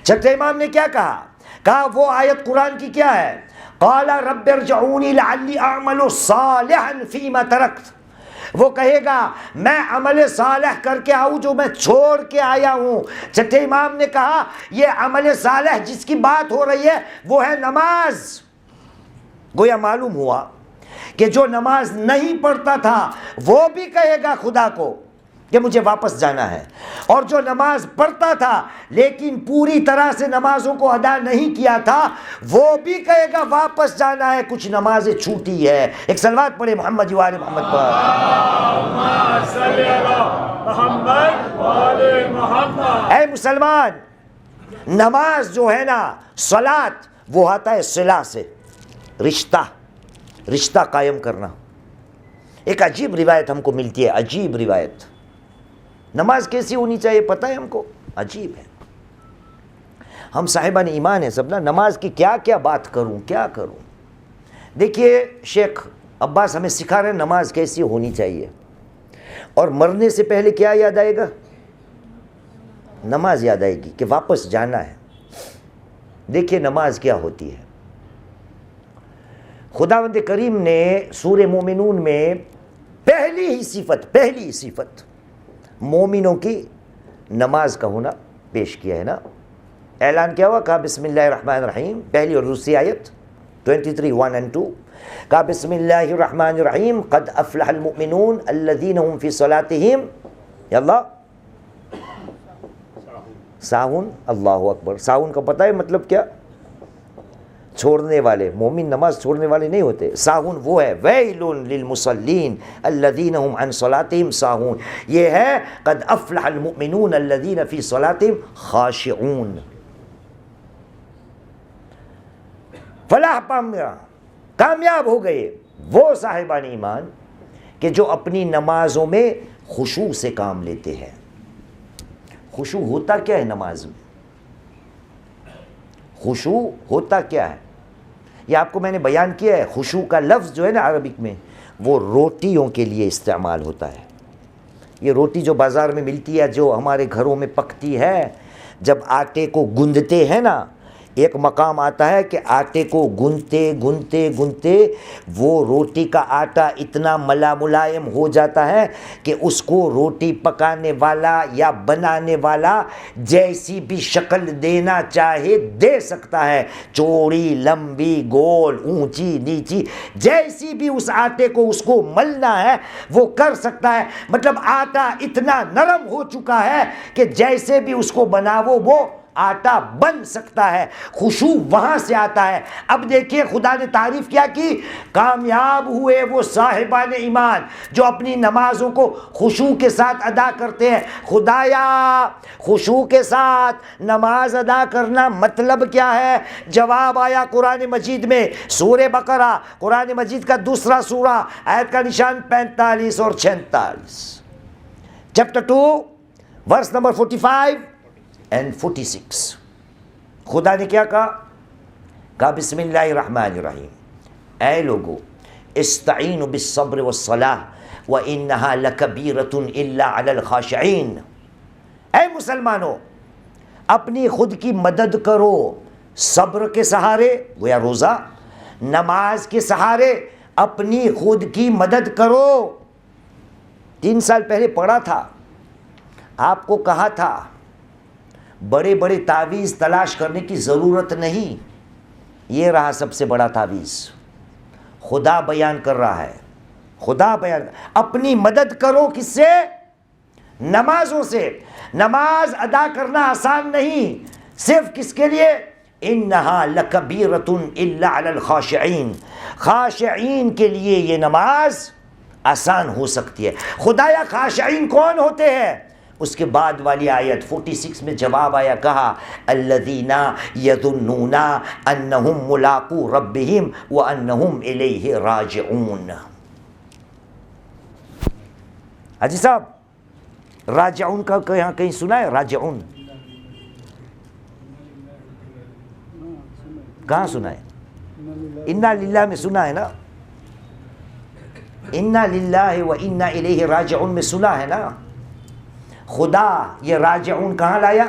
چھٹے امام نے کیا کہا؟ کہا وہ آیت قرآن کی کیا ہے, قال رب ارجعونی لعلی اعمل صالحا فیما ترکت. وہ کہے گا میں عمل صالح کر کے آؤں جو میں چھوڑ کے آیا ہوں. چھٹے امام نے کہا یہ عمل صالح جس کی بات ہو رہی ہے وہ ہے نماز. گویا معلوم ہوا کہ جو نماز نہیں پڑھتا تھا وہ بھی کہے گا خدا کو کہ مجھے واپس جانا ہے, اور جو نماز پڑھتا تھا لیکن پوری طرح سے نمازوں کو ادا نہیں کیا تھا وہ بھی کہے گا واپس جانا ہے, کچھ نمازیں چھوٹی ہے. ایک صلوات پڑھے محمد و آل محمد پر. اے مسلمان, نماز جو ہے نا, صلاۃ, وہ آتا ہے صلہ سے, رشتہ قائم کرنا. ایک عجیب روایت ہم کو ملتی ہے, عجیب روایت. نماز کیسی ہونی چاہیے پتہ ہے ہم کو؟ عجیب ہے. ہم صاحبان ایمان ہیں سب نا, نماز کی کیا کیا بات کروں, کیا کروں. دیکھیے شیخ عباس ہمیں سکھا رہے ہیں نماز کیسی ہونی چاہیے. اور مرنے سے پہلے کیا یاد آئے گا؟ نماز یاد آئے گی کہ واپس جانا ہے. دیکھیے نماز کیا ہوتی ہے. خداوند کریم نے سورہ مومنون میں پہلی صفت مومنوں کی نماز کا ہونا پیش کیا ہے نا. اعلان کیا ہوا؟ کہا بسم اللہ الرحمن الرحیم, پہلی اور دوسری آیت 23 1 and 2. کہا بسم اللہ الرحمن الرحیم قد افلح المؤمنون الذین هم فی صلاتہم یاللہ ساہون. اللہ اکبر. ساہون کا پتہ ہے مطلب کیا؟ چھوڑنے والے. مومن نماز چھوڑنے والے نہیں ہوتے. ساہون وہ ہے ویل للمصلین الذین هم عن صلاتہم ساہون. یہ ہے قد افلح المؤمنون الذین فی صلاتہم خاشعون. فلاح پایا, کامیاب ہو گئے وہ صاحبان ایمان کہ جو اپنی نمازوں میں خشوع سے کام لیتے ہیں. خشوع ہوتا کیا ہے نماز میں؟ خشوع ہوتا کیا ہے یہ آپ کو میں نے بیان کیا ہے. خشوع کا لفظ جو ہے نا عربک میں وہ روٹیوں کے لیے استعمال ہوتا ہے. یہ روٹی جو بازار میں ملتی ہے، جو ہمارے گھروں میں پکتی ہے، جب آٹے کو گوندھتے ہیں نا، ایک مقام آتا ہے کہ آٹے کو گوندھتے گوندھتے گوندھتے وہ روٹی کا آٹا اتنا ملائم ہو جاتا ہے کہ اس کو روٹی پکانے والا یا بنانے والا جیسی بھی شکل دینا چاہے دے سکتا ہے، چوڑی، لمبی، گول، اونچی، نیچی، جیسی بھی اس آٹے کو اس کو ملنا ہے وہ کر سکتا ہے۔ مطلب آٹا اتنا نرم ہو چکا ہے کہ جیسے بھی اس کو بناو وہ آٹا بن سکتا ہے۔ خشوع وہاں سے آتا ہے۔ اب دیکھیے خدا نے تعریف کیا کہ کامیاب ہوئے وہ صاحبان ایمان جو اپنی نمازوں کو خشوع کے ساتھ ادا کرتے ہیں۔ خدایا خشوع کے ساتھ نماز ادا کرنا مطلب کیا ہے؟ جواب آیا قرآن مجید میں، سورہ بقرہ، قرآن مجید کا دوسرا سورہ، آیت کا نشان 45 اور 46، چیپٹر 2 ورس نمبر 45 and 46۔ خدا نے کیا کہا بسم اللہ الرحمن الرحیم، اے لوگو استعینوا بالصبر والصلاة وانہا لکبیرۃ الا علی الخاشعین، اے مسلمانوں اپنی خود کی مدد کرو صبر کے سہارے، گویا روزہ، نماز کے سہارے اپنی خود کی مدد کرو۔ 3 سال پہلے پڑھا تھا، آپ کو کہا تھا بڑے بڑے تعویذ تلاش کرنے کی ضرورت نہیں، یہ رہا سب سے بڑا تعویذ، خدا بیان کر رہا ہے، خدا بیان، اپنی مدد کرو کس سے؟ نمازوں سے۔ نماز ادا کرنا آسان نہیں، صرف کس کے لیے؟ انہا لکبیرۃ الا علی الخاشعین، خاشعین کے لیے یہ نماز آسان ہو سکتی ہے۔ خدایا خاشعین کون ہوتے ہیں؟ اس کے بعد والی آیت 46 میں جواب آیا، کہا الذین یظنون انہم ملاقو ربہم وانہم الیہ راجعون۔ حاجی صاحب راجعون کا یہاں کہیں سنا ہے؟ راجعون کہاں سنا ہے؟ انا للہ میں سنا ہے نا، انا للہ و انا الیہ راجعون میں سنا ہے نا۔ خدا یہ راجعون کہاں لایا؟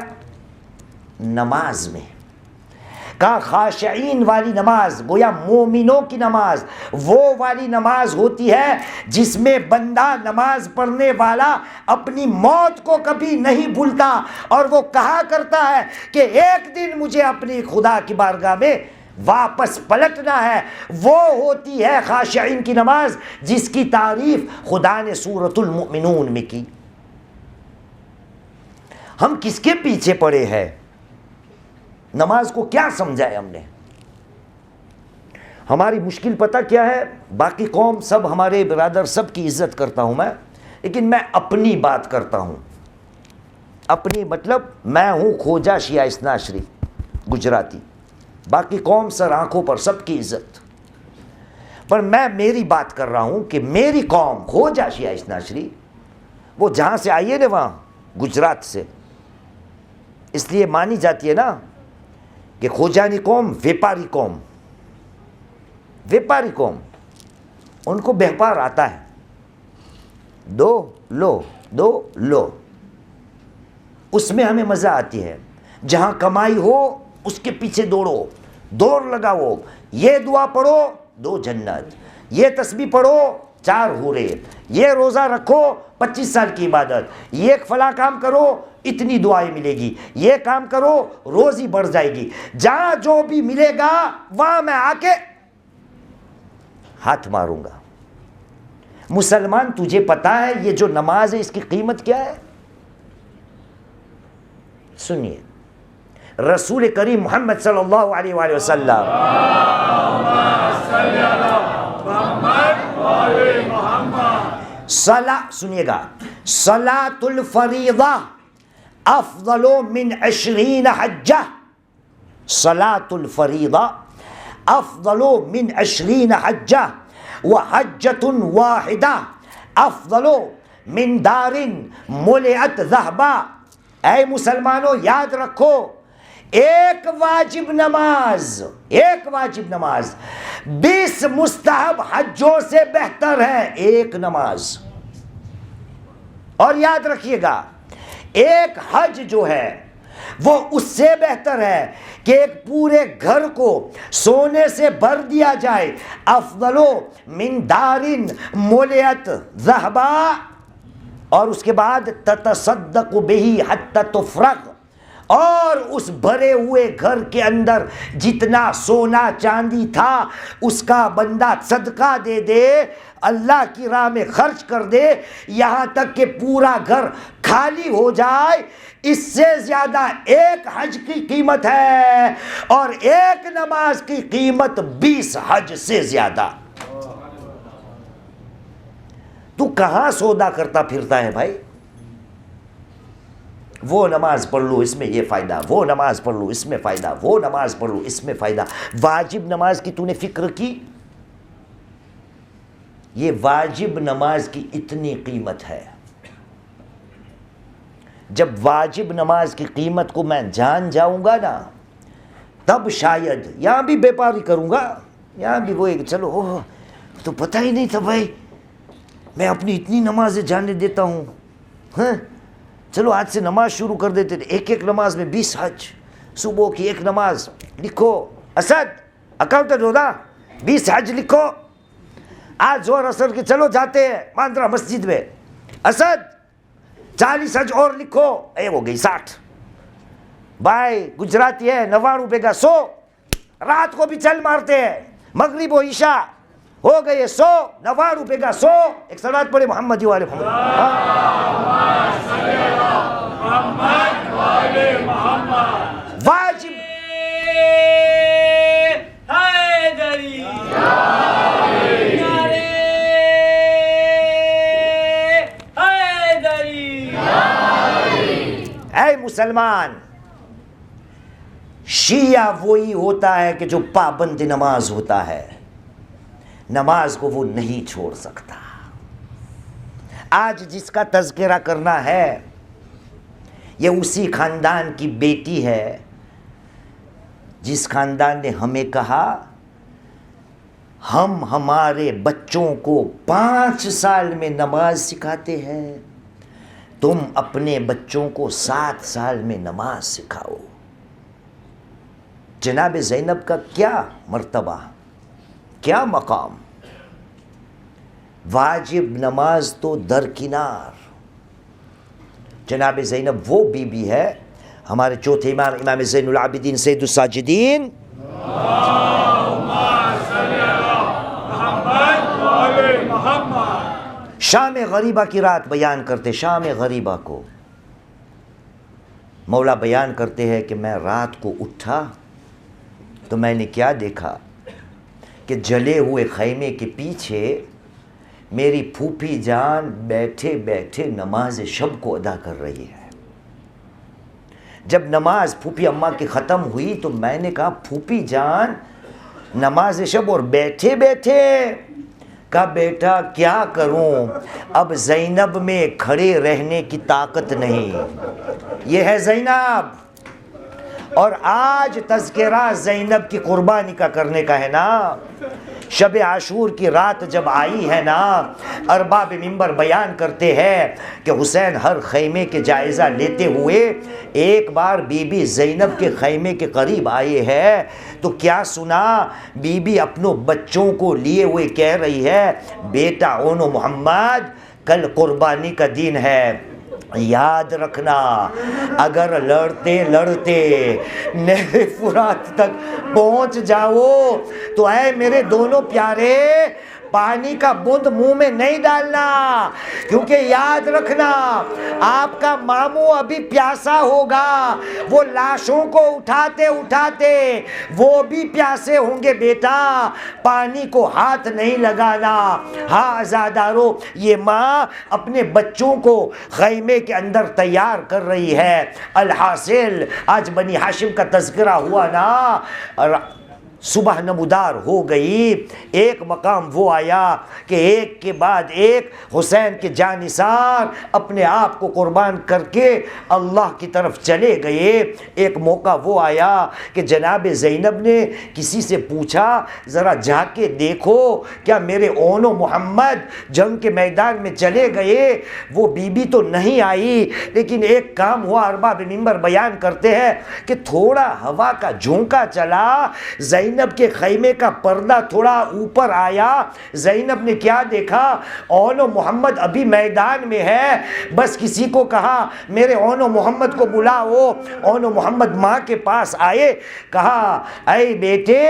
نماز میں۔ کہا خاشعین والی نماز، گویا مومنوں کی نماز وہ والی نماز ہوتی ہے جس میں بندہ نماز پڑھنے والا اپنی موت کو کبھی نہیں بھولتا، اور وہ کہا کرتا ہے کہ ایک دن مجھے اپنی خدا کی بارگاہ میں واپس پلٹنا ہے۔ وہ ہوتی ہے خاشعین کی نماز جس کی تعریف خدا نے سورۃ المؤمنون میں کی۔ ہم کس کے پیچھے پڑے ہیں؟ نماز کو کیا سمجھائے ہم نے؟ ہماری مشکل پتہ کیا ہے؟ باقی قوم سب ہمارے برادر سب کی عزت کرتا ہوں میں، لیکن میں اپنی بات کرتا ہوں۔ اپنی مطلب میں ہوں کھوجا شیعہ اثناعشری گجراتی، باقی قوم سر آنکھوں پر سب کی عزت، پر میں میری بات کر رہا ہوں کہ میری قوم کھوجا شیعہ اثناعشری، وہ جہاں سے آئیے نا وہاں گجرات سے، اس لیے مانی جاتی ہے نا کہ خوجانی قوم ویپاری قوم، ویپاری قوم، ان کو بیپار آتا ہے، دو لو دو لو، اس میں ہمیں مزہ آتی ہے۔ جہاں کمائی ہو اس کے پیچھے دوڑو، دوڑ لگاؤ، یہ دعا پڑھو 2 جنت، یہ تسبیح پڑھو 4 حورے، یہ روزہ رکھو 25 سال کی عبادت، یہ فلاں کام کرو اتنی دعائیں ملے گی، یہ کام کرو روزی بڑھ جائے گی۔ جہاں جو بھی ملے گا وہاں میں آ کے ہاتھ ماروں گا۔ مسلمان تجھے پتا ہے یہ جو نماز ہے اس کی قیمت کیا ہے؟ سنیے، رسول کریم محمد صلی اللہ علیہ وآلہ وسلم، سنیے گا، صلاۃ الفریضہ افضل من 20 حجہ، صلاۃ الفریضہ افضل من 20 حجہ، وحجۃ واحدہ افضل من دار ملئت ذہبا۔ اے مسلمانوں یاد رکھو، ایک واجب نماز، ایک واجب نماز 20 مستحب حجوں سے بہتر ہے ایک نماز۔ اور یاد رکھیے گا ایک حج جو ہے وہ اس سے بہتر ہے کہ ایک پورے گھر کو سونے سے بھر دیا جائے. افضل من دار ملئت ذہبا، اور اس کے بعد تتصدق بہ حتی تفرغ، اور اس بھرے ہوئے گھر کے اندر جتنا سونا چاندی تھا اس کا بندہ صدقہ دے دے، اللہ کی راہ میں خرچ کر دے، یہاں تک کہ پورا گھر خالی ہو جائے. اس سے زیادہ ایک حج کی قیمت ہے، اور ایک نماز کی قیمت 20 حج سے زیادہ. تو کہاں سودا کرتا پھرتا ہے بھائی؟ وہ نماز پڑھ لو اس میں یہ فائدہ، وہ نماز پڑھ لو اس میں فائدہ، وہ نماز پڑھ لو اس میں فائدہ. واجب نماز کی تو نے فکر کی؟ یہ واجب نماز کی اتنی قیمت ہے. جب واجب نماز کی قیمت کو میں جان جاؤں گا نا، تب شاید یہاں بھی بیپاری کروں گا. یہاں بھی وہ چلو اوہ تو پتہ ہی نہیں تھا بھائی میں اپنی اتنی نمازیں جانے دیتا ہوں. ہاں چلو آج سے نماز شروع کر دیتے تھے، ایک ایک نماز میں 20 حج. صبح کی ایک نماز لکھو، اسد اکاؤنٹنٹ ہو نا، 20 حج لکھو. آج زور اثر کے چلو جاتے ہیں ماندرا مسجد میں، اسد 40 حج اور لکھو. اے ہو گئی 60. بھائی گجراتی ہے 99 روپے کا 100. رات کو بھی چل مارتے ہیں، مغرب و عشاء ہو گئے 100. 99 روپے کا 100. ایک صلوات پڑھے محمد والے محمد. واجب اے مسلمان، شیعہ وہی ہوتا ہے کہ جو پابند نماز ہوتا ہے، نماز کو وہ نہیں چھوڑ سکتا. آج جس کا تذکرہ کرنا ہے یہ اسی خاندان کی بیٹی ہے جس خاندان نے ہمیں کہا ہم ہمارے بچوں کو 5 سال میں نماز سکھاتے ہیں، تم اپنے بچوں کو 7 سال میں نماز سکھاؤ. جناب زینب کا کیا مرتبہ، کیا مقام. واجب نماز تو درکنار. جناب زینب وہ بی بی ہے، ہمارے چوتھے امام امام زین العابدین سید الساجدین شام غریبہ کی رات بیان کرتے. شام غریبہ کو مولا بیان کرتے ہیں کہ میں رات کو اٹھا تو میں نے کیا دیکھا کہ جلے ہوئے خیمے کے پیچھے میری پھوپھی جان بیٹھے بیٹھے نماز شب کو ادا کر رہی ہے. جب نماز پھوپھی اماں کی ختم ہوئی تو میں نے کہا پھوپھی جان نماز شب اور بیٹھے بیٹھے. کہا بیٹا کیا کروں، اب زینب میں کھڑے رہنے کی طاقت نہیں. یہ ہے زینب. اور آج تذکرہ زینب کی قربانی کا کرنے کا ہے نا. شب عاشور کی رات جب آئی ہے نا، ارباب منبر بیان کرتے ہیں کہ حسین ہر خیمے کے جائزہ لیتے ہوئے ایک بار بی بی زینب کے خیمے کے قریب آئے ہیں تو کیا سنا، بی بی اپنوں بچوں کو لیے ہوئے کہہ رہی ہے بیٹا اونو محمد کل قربانی کا دن ہے، یاد رکھنا اگر لڑتے لڑتے نہر فرات تک پہنچ جاؤ تو اے میرے دونوں پیارے پانی کا بوند منہ میں نہیں ڈالنا، کیونکہ یاد رکھنا آپ کا ماموں ابھی پیاسا ہوگا. وہ لاشوں کو اٹھاتے اٹھاتے وہ بھی پیاسے ہوں گے. بیٹا پانی کو ہاتھ نہیں لگانا. ہاں عزادارو، یہ ماں اپنے بچوں کو خیمے کے اندر تیار کر رہی ہے. الحاصل آج بنی ہاشم کا تذکرہ ہوا نا، صبح نمودار ہو گئی۔ ایک مقام وہ آیا کہ ایک کے بعد ایک حسین کے جانثار اپنے آپ کو قربان کر کے اللہ کی طرف چلے گئے۔ ایک موقع وہ آیا کہ جناب زینب نے کسی سے پوچھا ذرا جا کے دیکھو کیا میرے اون و محمد جنگ کے میدان میں چلے گئے؟ وہ بی بی تو نہیں آئی، لیکن ایک کام ہوا، ارباب منبر بیان کرتے ہیں کہ تھوڑا ہوا کا جھونکا چلا، زینب کے خیمے کا پردہ تھوڑا اوپر آیا، زینب نے کیا دیکھا؟ اون و محمد ابھی میدان میں ہے۔ بس کسی کو کہا میرے اون و محمد کو بلاؤ۔ اون و محمد ماں کے پاس آئے، کہا اے بیٹے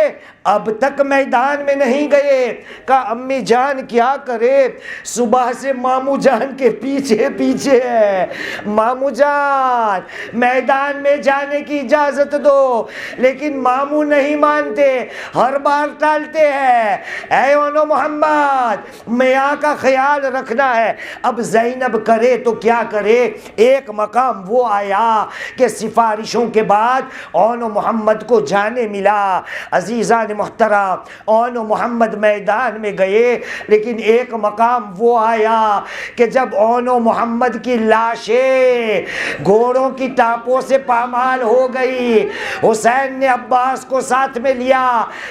اب تک میدان میں نہیں گئے؟ کہا امی جان کیا کرے، صبح سے مامو جان کے پیچھے پیچھے ہے، مامو جان میدان میں جانے کی اجازت دو، لیکن مامو نہیں مانتے، ہر بار ٹالتے ہیں۔ اے اونو محمد میاں کا خیال رکھنا ہے۔ اب زینب کرے تو کیا کرے؟ ایک مقام وہ آیا کہ سفارشوں کے بعد اونو محمد کو جانے ملا۔ عزیزان محترم اونو محمد میدان میں گئے، لیکن ایک مقام وہ آیا کہ جب اونو محمد کی لاشیں گھوڑوں کی ٹاپوں سے پامال ہو گئی، حسین نے عباس کو ساتھ میں لیا،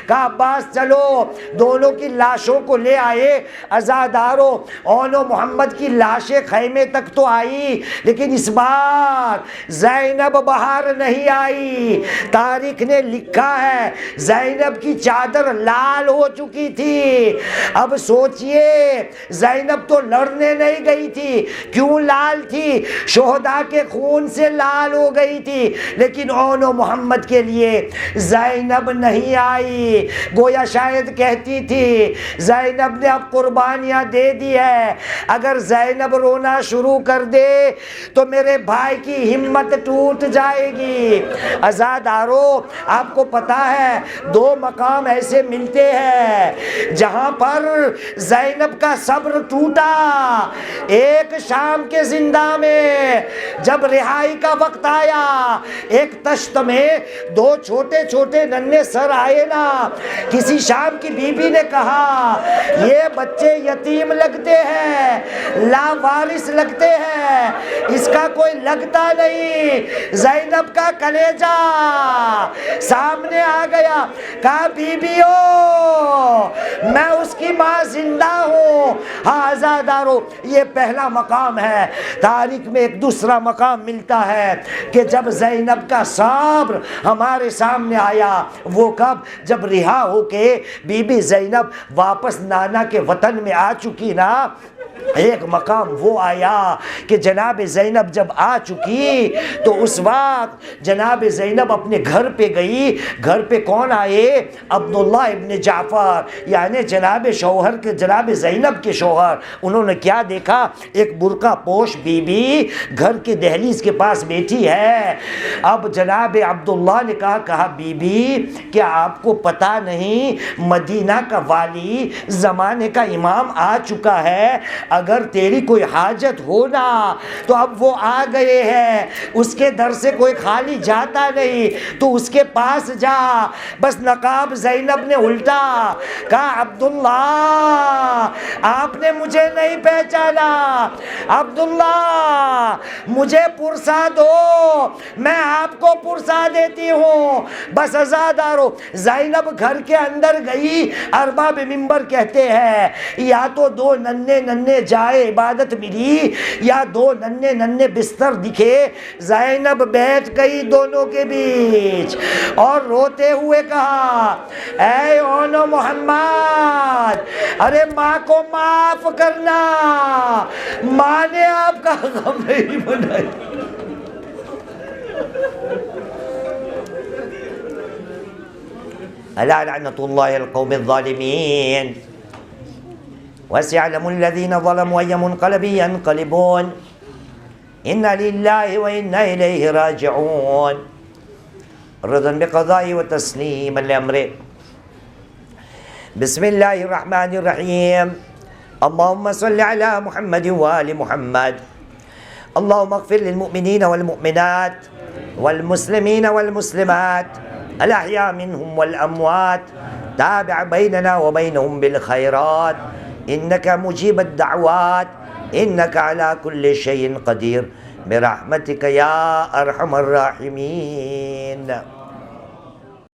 کہا عباس چلو، دونوں کی لاشوں کو لے آئے۔ عزاداروں اونو محمد کی لاشیں خیمے تک تو آئی، لیکن اس بار زینب باہر نہیں آئی۔ تاریخ نے لکھا ہے زینب کی چادر لال ہو چکی تھی۔ اب سوچئے زینب تو لڑنے نہیں گئی تھی، کیوں لال تھی؟ شہداء کے خون سے لال ہو گئی تھی، لیکن اونو محمد کے لیے زینب نہیں آئی۔ گویا شاید کہتی تھی زینب نے اب قربانیاں دے دی ہے، اگر زینب رونا شروع کر دے تو میرے بھائی کی ہمت ٹوٹ جائے گی۔ عزادارو آپ کو پتا ہے دو مقام ایسے ملتے ہیں جہاں پر زینب کا صبر ٹوٹا۔ ایک شام کے زندہ میں جب رہائی کا وقت آیا، ایک تشت میں دو چھوٹے چھوٹے ننھے سر آئے نا، کسی شام کی بی بی نے کہا یہ بچے یتیم لگتے ہیں، لاوارث لگتے ہیں، اس کا کوئی لگتا نہیں۔ زینب کا کلیجہ سامنے آ گیا، کہا بی بیو میں اس کی ماں زندہ ہوں۔ ہاں عزادارو یہ پہلا مقام ہے۔ تاریخ میں ایک دوسرا مقام ملتا ہے کہ جب زینب کا صبر ہمارے سامنے آیا، وہ کب؟ جب رہا ہو کے بی بی زینب واپس نانا کے وطن میں آ چکی نا، ایک مقام وہ آیا کہ جناب زینب جب آ چکی تو اس وقت جناب زینب اپنے گھر پہ گئی۔ گھر پہ کون آئے؟ عبداللہ ابن جعفر، یعنی جناب شوہر کے، جناب زینب کے شوہر۔ انہوں نے کیا دیکھا؟ ایک برقع پوش بی بی گھر کے دہلیز کے پاس بیٹھی ہے۔ اب جناب عبداللہ نے کہا بی بی کیا آپ کو پتا نہیں مدینہ کا والی زمانے کا امام آ چکا ہے، اگر تیری کوئی حاجت ہونا تو اب وہ آ گئے ہیں، اس کے در سے کوئی خالی جاتا نہیں، تو اس کے پاس جا۔ بس نقاب زینب نے الٹا کہا عبداللہ آپ نے مجھے نہیں پہچانا، عبداللہ مجھے پرسا دو میں آپ کو پرسا دیتی ہوں۔ بس عزادارو زینب گھر کے اندر گئی۔ ارباب منبر کہتے ہیں یا تو دو ننھے ننھے جائے عبادت ملی یا دو ننھے ننھے بستر دکھے۔ زینب بیٹھ گئی دونوں کے بیچ اور روتے ہوئے کہا اے اونو محمد ارے ماں کو معاف کرنا، ماں نے آپ کا غم نہیں بنائی۔ الا لعنت اللہ القوم الظالمین وسيعلم الذين ظلموا أي منقلب ينقلبون إنا لله وإنا إليه راجعون رضا بقضائه وتسليما لأمره بسم الله الرحمن الرحيم اللهم صل على محمد وآل محمد اللهم اغفر للمؤمنين والمؤمنات والمسلمين والمسلمات الأحياء منهم والأموات تابع بيننا وبينهم بالخيرات إنك مجيب الدعوات إنك على كل شيء قدير برحمتك يا أرحم الراحمين.